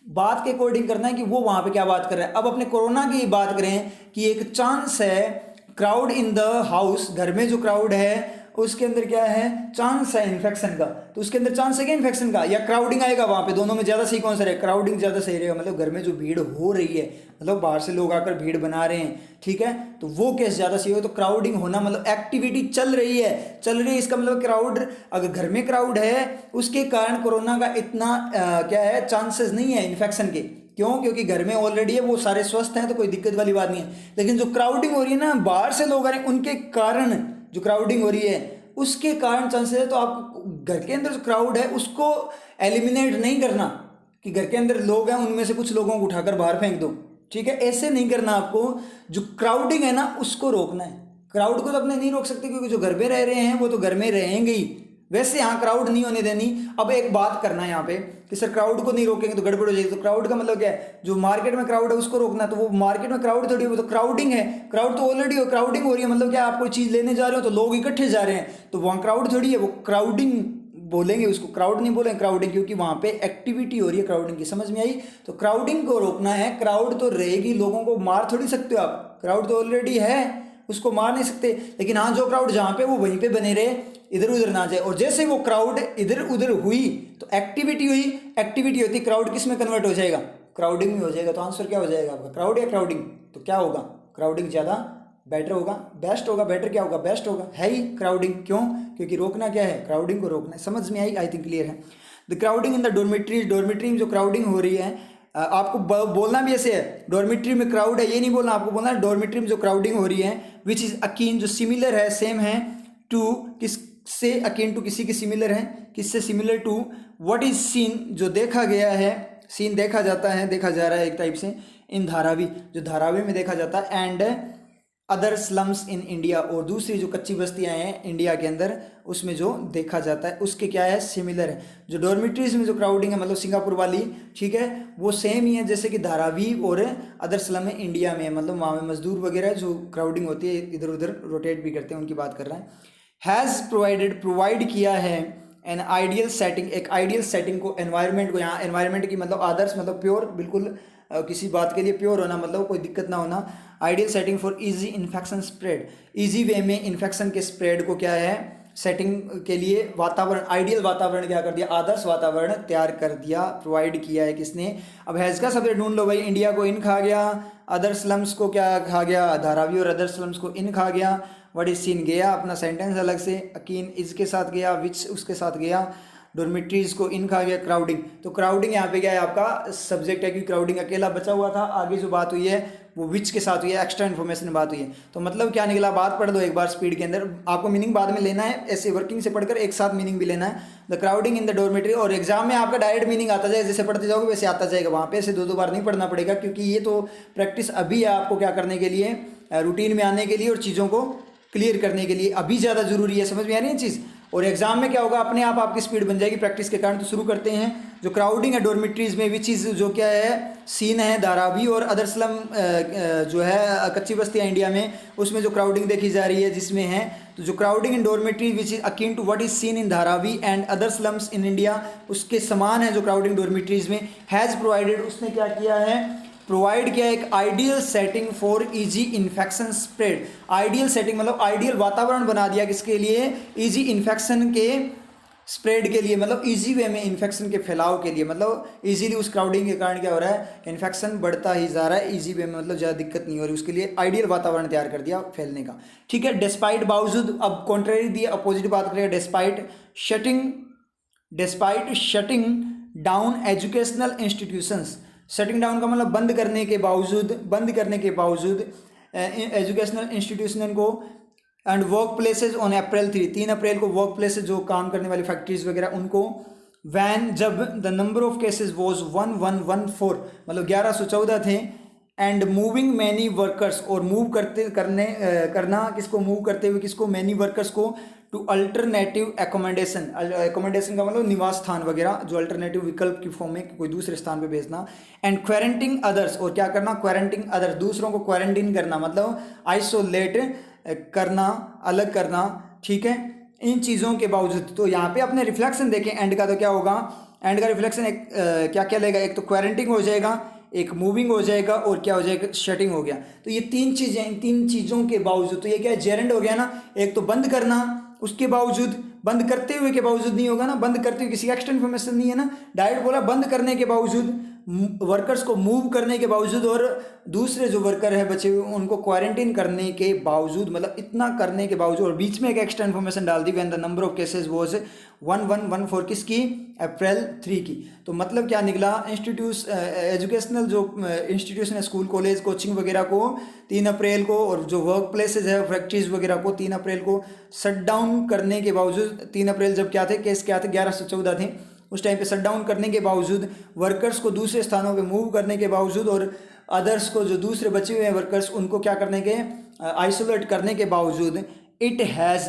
बात के अकॉर्डिंग करना है कि वो वहां पे क्या बात कर रहा है। अब अपने कोरोना की बात करें कि एक चांस है क्राउड इन द हाउस, घर में जो क्राउड है उसके अंदर क्या है, चांस है इन्फेक्शन का, तो उसके अंदर चांस है क्या इन्फेक्शन का, या क्राउडिंग आएगा वहां पे, दोनों में ज्यादा सही कौन सा रहेगा, क्राउडिंग ज्यादा सही रहेगा। मतलब घर में जो भीड़ हो रही है, मतलब बाहर से लोग आकर भीड़ बना रहे हैं, ठीक है, तो वो केस ज्यादा सही हो। तो क्राउडिंग होना मतलब एक्टिविटी चल रही है, इसका मतलब क्राउड, अगर घर में क्राउड है उसके कारण कोरोना का इतना क्या है, चांसेस नहीं है इन्फेक्शन के। क्यों, क्योंकि घर में ऑलरेडी है, वो सारे स्वस्थ हैं, तो कोई दिक्कत वाली बात नहीं है। लेकिन जो क्राउडिंग हो रही है ना, बाहर से लोग आ रहे हैं, उनके कारण जो क्राउडिंग हो रही है उसके कारण चांसेस है। तो आपको घर के अंदर जो क्राउड है उसको एलिमिनेट नहीं करना, कि घर के अंदर लोग हैं उनमें से कुछ लोगों को उठाकर बाहर फेंक दो, ठीक है, ऐसे नहीं करना। आपको जो क्राउडिंग है ना उसको रोकना है। क्राउड को तो अपने नहीं रोक सकते, क्योंकि जो घर में रह रहे हैं वो तो घर में रहेंगे ही, वैसे यहाँ क्राउड नहीं होने देनी। अब एक बात करना है यहाँ पे कि सर क्राउड को नहीं रोकेंगे तो गड़बड़ हो जाएगी। तो क्राउड का मतलब क्या है, जो मार्केट में क्राउड है उसको रोकना, तो वो मार्केट में क्राउड थोड़ी, वो तो क्राउडिंग है। क्राउड तो ऑलरेडी क्राउडिंग हो रही है, मतलब क्या आप कोई चीज लेने जा रहे हो तो लोग इकट्ठे जा रहे हैं, तो वहाँ क्राउड थोड़ी है, वो क्राउडिंग बोलेंगे उसको, क्राउड नहीं बोलेंगे क्राउडिंग, क्योंकि वहां पे एक्टिविटी हो रही है क्राउडिंग की। समझ में आई। तो क्राउडिंग को रोकना है, क्राउड तो रहेगी, लोगों को मार थोड़ी सकते हो आप, क्राउड तो ऑलरेडी है उसको मार नहीं सकते। लेकिन हाँ, जो क्राउड जहां पे वो वहीं पे बने रहे, इधर उधर ना जाए। और जैसे वो क्राउड इधर उधर हुई तो एक्टिविटी हुई, एक्टिविटी होती क्राउड किस में कन्वर्ट हो जाएगा, क्राउडिंग में हो जाएगा। तो आंसर क्या हो जाएगा आपका, क्राउड या क्राउडिंग। तो क्या होगा, क्राउडिंग ज्यादा बेटर होगा, बेस्ट होगा, बेटर क्या होगा, बेस्ट होगा, है ही क्राउडिंग। क्यों, क्योंकि रोकना क्या है, क्राउडिंग को रोकना है। समझ में आई थिंक क्लियर है। The crowding in the dormitory, dormitory में जो क्राउडिंग हो रही है, आपको बोलना भी ऐसे है, डॉर्मेट्री में क्राउड है, ये नहीं बोलना, आपको बोलना है डॉर्मेट्री में जो क्राउडिंग हो रही है, विच इज अकीन, जो सिमिलर है, सेम है, टू किससे, अकीन टू किसी के सिमिलर है, किससे similar, to what is seen, जो देखा गया है, सीन देखा जाता है, देखा जा रहा है एक टाइप से, इन धारावी, जो धारावी में देखा जाता है, and other slums in India, और दूसरी जो कच्ची बस्तियां हैं इंडिया के अंदर उसमें जो देखा जाता है उसके क्या है, सिमिलर है। जो डॉर्मिटरीज में जो क्राउडिंग है मतलब सिंगापुर वाली, ठीक है, वो सेम ही है जैसे कि धारावी और अदर स्लम में इंडिया में, मतलब वहाँ में मजदूर वगैरह जो क्राउडिंग होती है इधर उधर रोटेट भी करते हैं, उनकी बात कर रहा है। हैज़ प्रोवाइड किया है एन आइडियल सेटिंग, एक आइडियल सेटिंग को, एनवायरनमेंट को, यहाँ एनवायरनमेंट की मतलब आदर्श मतलब प्योर, बिल्कुल किसी बात के लिए प्योर होना मतलब कोई दिक्कत ना होना। Ideal setting for easy infection spread, easy way में इन्फेक्शन के स्प्रेड को क्या है, सेटिंग के लिए वातावरण, आइडियल वातावरण क्या कर दिया, आदर्श वातावरण तैयार कर दिया, प्रोवाइड किया है किसने। अब हैज़ का शब्द ढूंढ लो भाई, इंडिया को इन खा गया, अदर स्लम्स को क्या खा गया, धारावी और अदर स्लम्स को इन खा गया। व्हाट इज सीन गया अपना सेंटेंस अलग से, अकीन इज के साथ गया, विच उसके साथ गया, डॉर्मिटरीज को इन खा गया, क्राउडिंग। तो क्राउडिंग यहाँ पे क्या है आपका सब्जेक्ट है, क्योंकि क्राउडिंग अकेला बचा हुआ था। आगे जो बात हुई है वो विच के साथ हुई है, एक्स्ट्रा इन्फॉर्मेशन बात हुई है। तो मतलब क्या निकला, बात पढ़ दो एक बार स्पीड के अंदर, आपको मीनिंग बाद में लेना है, ऐसे वर्किंग से पढ़कर एक साथ मीनिंग भी लेना है। The crowding in the dormitory, और एग्जाम में आपका डायरेक्ट मीनिंग आता जाएगा, जैसे पढ़ते जाओगे वैसे आता जाएगा, वहाँ पे ऐसे दो बार नहीं पढ़ना पड़ेगा, क्योंकि ये तो प्रैक्टिस अभी है आपको क्या करने के लिए, रूटीन में आने के लिए और चीज़ों को क्लियर करने के लिए अभी ज़्यादा जरूरी है। समझ में आ रही है चीज़, और एग्जाम में क्या होगा, अपने आप आपकी स्पीड बन जाएगी प्रैक्टिस के कारण। तो शुरू करते हैं। जो क्राउडिंग है डॉर्मिटरीज में, विच इज़ जो क्या है सीन है धारावी और अदर स्लम जो है कच्ची बस्तियाँ इंडिया में, उसमें जो क्राउडिंग देखी जा रही है जिसमें है, तो जो crowding in dormitory which is akin to what is seen in Dharavi and other slums in India, उसके समान है जो क्राउडिंग डॉर्मिटरीज में। हैज़ प्रोवाइडेड, उसने क्या किया है, प्रोवाइड किया एक ideal setting for easy infection spread. Ideal setting मतलब आइडियल वातावरण बना दिया किसके लिए, इजी इन्फेक्शन के स्प्रेड के लिए, मतलब इजी वे में इन्फेक्शन के फैलाव के लिए, मतलब इजीली उस क्राउडिंग के कारण क्या हो रहा है, इन्फेक्शन बढ़ता ही जा रहा है, इजी वे में मतलब ज़्यादा दिक्कत नहीं हो रही, उसके लिए आइडियल वातावरण तैयार कर दिया फैलने का। ठीक है, डिस्पाइट बावजूद, अब कॉन्ट्रेरी दिया, अपोजिट बात करेगा, despite shutting down educational institutions. Shutting down का मतलब बंद करने के बावजूद एजुकेशनल इंस्टीट्यूशन को, and work places on April 3 April को वर्क प्लेसेज जो काम करने वाली फैक्ट्रीज वगैरह उनको, वैन जब the number of cases was 1114 मतलब 1114 थे, एंड मूविंग मैनी वर्कर्स, और मूव करना किसको, मूव करते हुए किसको, मैनी वर्कर्स को, टू अल्टरनेटिव एकोमोडेशन। एकोमोडेशन का मतलब निवास स्थान वगैरह, जो अल्टरनेटिव विकल्प की फॉर्म में कोई दूसरे स्थान पे भेजना। एंड क्वारंटीन अदर्स, और क्या करना, क्वारंटीन अदर्स, दूसरों को क्वारंटीन करना मतलब आइसोलेट करना, अलग करना। ठीक है, इन चीज़ों के बावजूद, तो यहाँ पे अपने रिफ्लेक्शन देखें एंड का, तो क्या होगा, एंड का रिफ्लेक्शन एक क्या क्या लेगा, एक तो क्वारंटीन हो जाएगा, एक मूविंग हो जाएगा, और क्या हो जाएगा, शटिंग हो गया। तो ये तीन चीज़ें, इन तीन चीज़ों के बावजूद, तो ये क्या है, जेरेंड हो गया ना। एक तो बंद करना, उसके बावजूद, बंद करते हुए के बावजूद नहीं होगा ना, बंद करते हुए किसी एक्स्ट्रा इन्फॉर्मेशन नहीं है ना, डायरेक्ट बोला बंद करने के बावजूद, वर्कर्स को मूव करने के बावजूद, और दूसरे जो वर्कर है बचे हुए उनको क्वारंटीन करने के बावजूद, मतलब इतना करने के बावजूद, और बीच में एक एक्स्ट्रा इन्फॉर्मेशन डाल दी, when the number of cases was 1114 किसकी, अप्रैल 3 की। तो मतलब क्या निकला, एजुकेशनल जो इंस्टीट्यूशन है, स्कूल कॉलेज कोचिंग वगैरह को 3 अप्रैल को, और जो वर्क प्लेसेज है फैक्ट्रीज वगैरह को 3 अप्रैल को शट डाउन करने के बावजूद, 3 अप्रैल जब क्या थे, केस क्या थे, 1114 थे, उस टाइम पे शट डाउन करने के बावजूद, वर्कर्स को दूसरे स्थानों पे मूव करने के बावजूद, और अदर्स को जो दूसरे बचे हुए हैं वर्कर्स उनको क्या करने के, आइसोलेट करने के बावजूद, इट हैज़,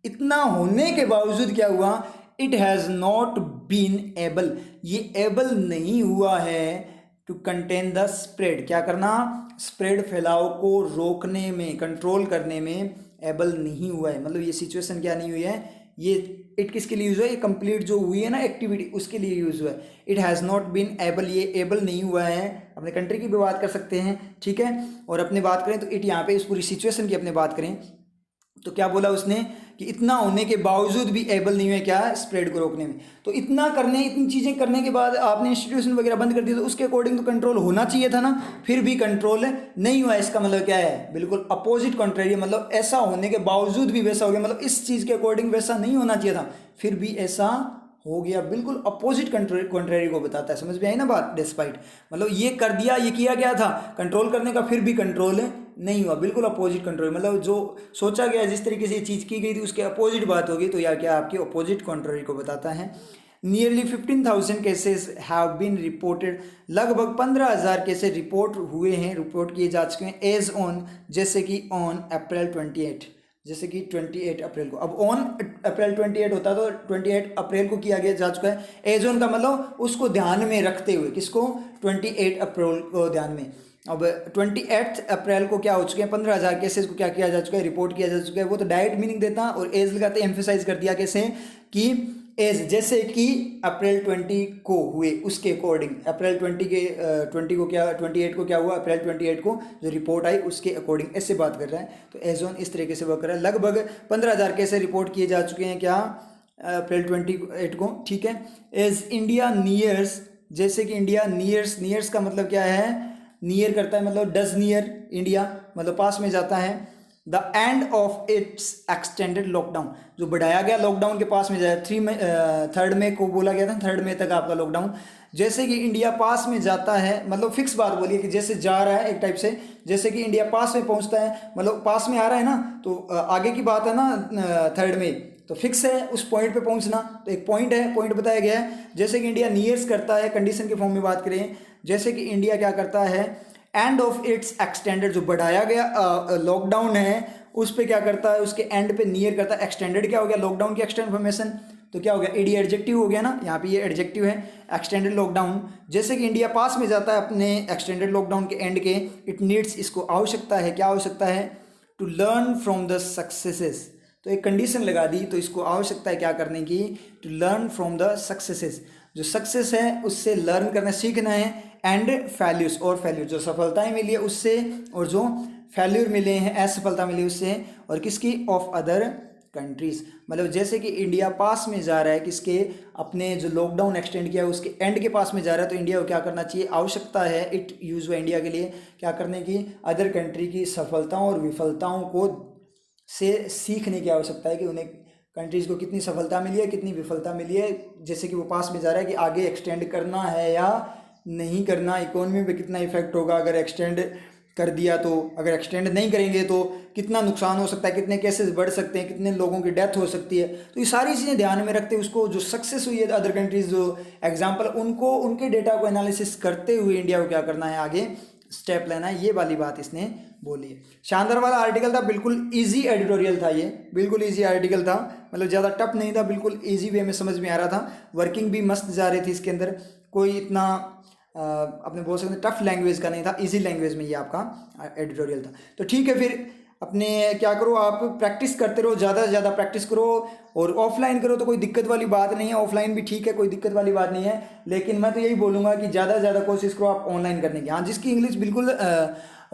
इतना होने के बावजूद क्या हुआ, it has not been able, ये एबल नहीं हुआ है, टू कंटेन द स्प्रेड, क्या करना, स्प्रेड फैलाव को रोकने में, कंट्रोल करने में एबल नहीं हुआ है। मतलब ये सिचुएशन क्या नहीं हुई है, ये इट किसके लिए यूज हुआ है, ये कंप्लीट जो हुई है ना एक्टिविटी उसके लिए यूज हुआ है। It has not been able, ये एबल नहीं हुआ है, अपने कंट्री की भी बात कर सकते हैं। ठीक है, और अपने बात करें तो इट, यहाँ पे इस पूरी सिचुएशन की अपने बात करें तो क्या बोला उसने कि इतना होने के बावजूद भी एबल नहीं हुए क्या, स्प्रेड को रोकने में। तो इतना करने, इतनी चीज़ें करने के बाद आपने इंस्टीट्यूशन वगैरह बंद कर दिया, तो उसके अकॉर्डिंग तो कंट्रोल होना चाहिए था ना, फिर भी कंट्रोल नहीं हुआ। इसका मतलब क्या है, बिल्कुल अपोजिट कॉन्ट्रेरी, मतलब ऐसा होने के बावजूद भी वैसा हो गया, मतलब इस चीज़ के अकॉर्डिंग वैसा नहीं होना चाहिए था, फिर भी ऐसा हो गया, बिल्कुल अपोजिट कॉन्ट्रेरी को बताता है। समझ में आई ना बात, डिस्पाइट मतलब ये कर दिया, ये किया गया था कंट्रोल करने का, फिर भी कंट्रोल नहीं हुआ, बिल्कुल अपोजिट कंट्रोल, मतलब जो सोचा गया जिस तरीके से ये चीज़ की गई थी उसके अपोजिट बात होगी, तो यह क्या आपकी अपोजिट कॉन्ट्रेरी को बताता है। Nearly 15,000 cases have been reported, लगभग 15,000 केसेस रिपोर्ट किए जा चुके हैं एज ऑन, जैसे कि ऑन अप्रैल 28, जैसे कि 28 अप्रैल को। अब ऑन अप्रैल 28 होता तो 28 अप्रैल को किया गया जा चुका है। एज ऑन का मतलब उसको ध्यान में रखते हुए, किसको, 28 अप्रैल को ध्यान में। अब 28 अप्रैल को क्या हो चुके हैं, 15,000 केसेस को क्या किया जा चुका है, रिपोर्ट किया जा चुका है। वो तो डायरेक्ट मीनिंग देता और एज लगाते एम्फेसाइज कर दिया कैसे कि एज, जैसे कि अप्रैल 20 को हुए उसके अकॉर्डिंग। अप्रैल 20 के 20 को क्या, 28 को क्या हुआ, अप्रैल 28 को जो रिपोर्ट आई उसके अकॉर्डिंग ऐसे बात कर रहा है। तो एज ऑन इस तरीके से वर्क कर रहा है। लगभग 15,000 केसेस रिपोर्ट किए जा चुके हैं क्या, अप्रैल 28 को, ठीक है। एज इंडिया नियर्स, जैसे कि इंडिया नियर्स का मतलब क्या है, नियर करता है मतलब डज नियर इंडिया, मतलब पास में जाता है। The end of its extended lockdown, जो बढ़ाया गया लॉकडाउन के पास में जाए। 3 मई को बोला गया था, 3 मई तक आपका लॉकडाउन। जैसे कि इंडिया पास में जाता है, मतलब फिक्स बात बोलिए कि जैसे जा रहा है एक टाइप से, जैसे कि इंडिया पास में पहुंचता है, मतलब पास में आ रहा है ना, तो आगे की बात है ना 3 मई, तो फिक्स है उस पॉइंट पे पहुंचना। तो एक पॉइंट है, पॉइंट बताया गया है। जैसे कि इंडिया नियर्स करता है, कंडीशन के फॉर्म में बात करें, जैसे कि इंडिया क्या करता है, एंड ऑफ इट्स एक्सटेंडेड, जो बढ़ाया गया लॉकडाउन है उस पे क्या करता है, उसके एंड पे नियर करता है। एक्सटेंडेड क्या हो गया, लॉकडाउन की एक्सटेंड फॉर्मेशन, तो क्या हो गया, एडी एडजेक्टिव हो गया ना, यहाँ पे ये एडजेक्टिव है, एक्सटेंडेड लॉकडाउन। जैसे कि इंडिया पास में जाता है अपने एक्सटेंडेड लॉकडाउन के एंड के, इट नीड्स, इसको आवश्यकता है, क्या आवश्यकता है, to learn from the successes. तो एक कंडीशन लगा दी, तो इसको आवश्यकता है क्या करने की, to learn from the successes, जो सक्सेस है उससे लर्न करना, सीखना है। एंड फैल्यूर्स, और फैल्यूर, जो सफलताएं मिली है उससे, और जो फैल्यूर मिले हैं, असफलता मिली उससे, और किसकी, ऑफ अदर कंट्रीज। मतलब जैसे कि इंडिया पास में जा रहा है किसके, अपने जो लॉकडाउन एक्सटेंड किया है उसके एंड के पास में जा रहा है, तो इंडिया को क्या करना चाहिए, आवश्यकता है, इट यूज हुआ इंडिया के लिए क्या करने की, अदर कंट्री की सफलताओं और विफलताओं को से सीखने की आवश्यकता है कि उन्हें कंट्रीज़ को कितनी सफलता मिली है, कितनी विफलता मिली है। जैसे कि वो पास में जा रहा है कि आगे एक्सटेंड करना है या नहीं करना, इकोनॉमी पे कितना इफेक्ट होगा अगर एक्सटेंड कर दिया, तो अगर एक्सटेंड नहीं करेंगे तो कितना नुकसान हो सकता है, कितने केसेस बढ़ सकते हैं, कितने लोगों की डेथ हो सकती है। तो ये सारी चीज़ें ध्यान में रखते हुए उसको, जो सक्सेस हुई है अदर कंट्रीज जो एग्जाम्पल, उनको उनके डेटा को एनालिसिस करते हुए इंडिया को क्या करना है, आगे स्टेप लेना है। ये वाली बात इसने बोली है। शानदार वाला आर्टिकल था, बिल्कुल इजी एडिटोरियल था, ये बिल्कुल इजी आर्टिकल था, मतलब ज़्यादा टफ नहीं था, बिल्कुल इजी वे में समझ में आ रहा था। वर्किंग भी मस्त जा रही थी इसके अंदर, कोई इतना अपने बोल सकते टफ लैंग्वेज का नहीं था, इजी लैंग्वेज में ये आपका एडिटोरियल था। तो ठीक है, फिर अपने क्या करो, आप प्रैक्टिस करते रहो, ज़्यादा से ज़्यादा प्रैक्टिस करो, और ऑफलाइन करो तो कोई दिक्कत वाली बात नहीं है, ऑफलाइन भी ठीक है, कोई दिक्कत वाली बात नहीं है। लेकिन मैं तो यही बोलूँगा कि ज़्यादा से ज़्यादा कोशिश करो आप ऑनलाइन करने की। हाँ, जिसकी इंग्लिश बिल्कुल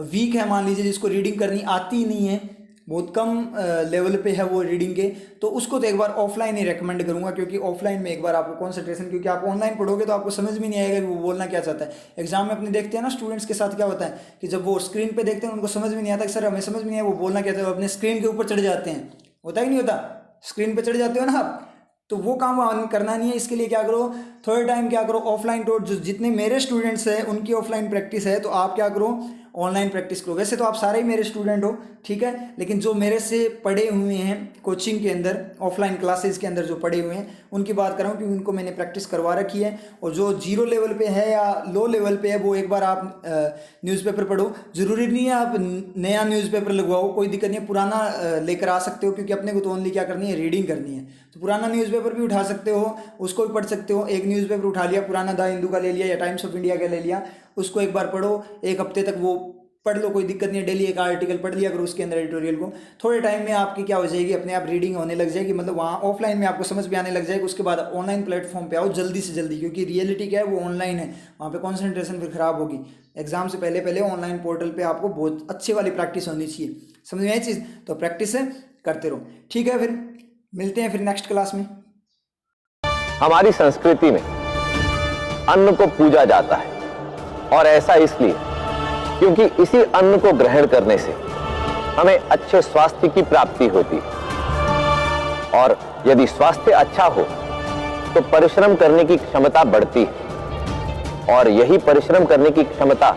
वीक है, मान लीजिए जिसको रीडिंग करनी आती ही नहीं है, बहुत कम लेवल पे है वो रीडिंग के, तो उसको तो एक बार ऑफलाइन ही रेकमेंड करूंगा, क्योंकि ऑफलाइन में एक बार आपको कंसंट्रेशन, क्योंकि आप ऑनलाइन पढ़ोगे तो आपको समझ भी नहीं आएगा कि वो बोलना क्या चाहता है। एग्जाम में अपने देखते हैं ना स्टूडेंट्स के साथ क्या होता है कि जब वो स्क्रीन पे देखते हैं उनको समझ भी नहीं आता कि सर हमें समझ भी नहीं है वो बोलना क्या चाहता है, अपने स्क्रीन के ऊपर चढ़ जाते हैं, होता ही नहीं होता, स्क्रीन पर चढ़ जाते हो ना आप, तो वो काम करना नहीं है। इसके लिए क्या करो, थोड़ा टाइम क्या करो, ऑफलाइन तो जो जितने मेरे स्टूडेंट्स हैं उनकी ऑफलाइन प्रैक्टिस है, तो आप क्या करो, ऑनलाइन प्रैक्टिस करो। वैसे तो आप सारे ही मेरे स्टूडेंट हो, ठीक है, लेकिन जो मेरे से पढ़े हुए हैं कोचिंग के अंदर, ऑफलाइन क्लासेस के अंदर जो पढ़े हुए हैं उनकी बात कर रहा हूँ, क्योंकि उनको मैंने प्रैक्टिस करवा रखी है। और जो जीरो लेवल पे है या लो लेवल पे है, वो एक बार आप न्यूज़पेपर पढ़ो, ज़रूरी नहीं है आप नया न्यूज़पेपर लगवाओ, कोई दिक्कत नहीं है, पुराना लेकर आ सकते हो, क्योंकि अपने को तो ओनली क्या करनी है, रीडिंग करनी है। तो पुराना न्यूज़पेपर भी उठा सकते हो, उसको भी पढ़ सकते हो। एक न्यूज़पेपर उठा लिया, पुराना द हिंदू का ले लिया या टाइम्स ऑफ इंडिया का ले लिया, उसको एक बार पढ़ो, एक हफ्ते तक वो पढ़ लो, कोई दिक्कत नहीं है, डेली एक आर्टिकल पढ़ लिया करो उसके अंदर एडिटोरियल को। थोड़े टाइम में आपकी क्या हो जाएगी, अपने आप रीडिंग होने लग जाएगी, मतलब वहाँ ऑफलाइन में आपको समझ भी आने लग जाएगी। उसके बाद ऑनलाइन प्लेटफॉर्म पे आओ जल्दी से जल्दी, क्योंकि रियलिटी क्या है, वो ऑनलाइन है, वहाँ पे कॉन्सेंट्रेशन फिर खराब होगी। एग्जाम से पहले ऑनलाइन पोर्टल पे आपको बहुत अच्छी वाली प्रैक्टिस होनी चाहिए, समझ में आई चीज़, तो प्रैक्टिस करते रहो। ठीक है, फिर मिलते हैं फिर नेक्स्ट क्लास में। हमारी संस्कृति में अन्न को पूजा जाता है, और ऐसा इसलिए क्योंकि इसी अन्न को ग्रहण करने से हमें अच्छे स्वास्थ्य की प्राप्ति होती है, और यदि स्वास्थ्य अच्छा हो तो परिश्रम करने की क्षमता बढ़ती है, और यही परिश्रम करने की क्षमता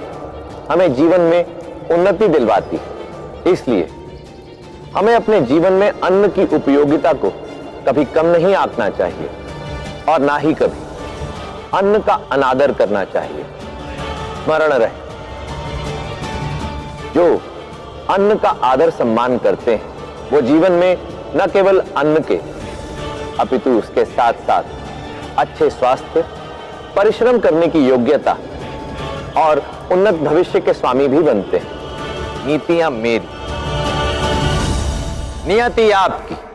हमें जीवन में उन्नति दिलवाती है। इसलिए हमें अपने जीवन में अन्न की उपयोगिता को कभी कम नहीं आंकना चाहिए। और ना ही कभी अन्न का अनादर करना चाहिए। स्मरण रहे, जो अन्न का आदर सम्मान करते हैं वो जीवन में न केवल अन्न के अपितु उसके साथ साथ अच्छे स्वास्थ्य, परिश्रम करने की योग्यता और उन्नत भविष्य के स्वामी भी बनते हैं। नीतियां मेरी, नियति आपकी।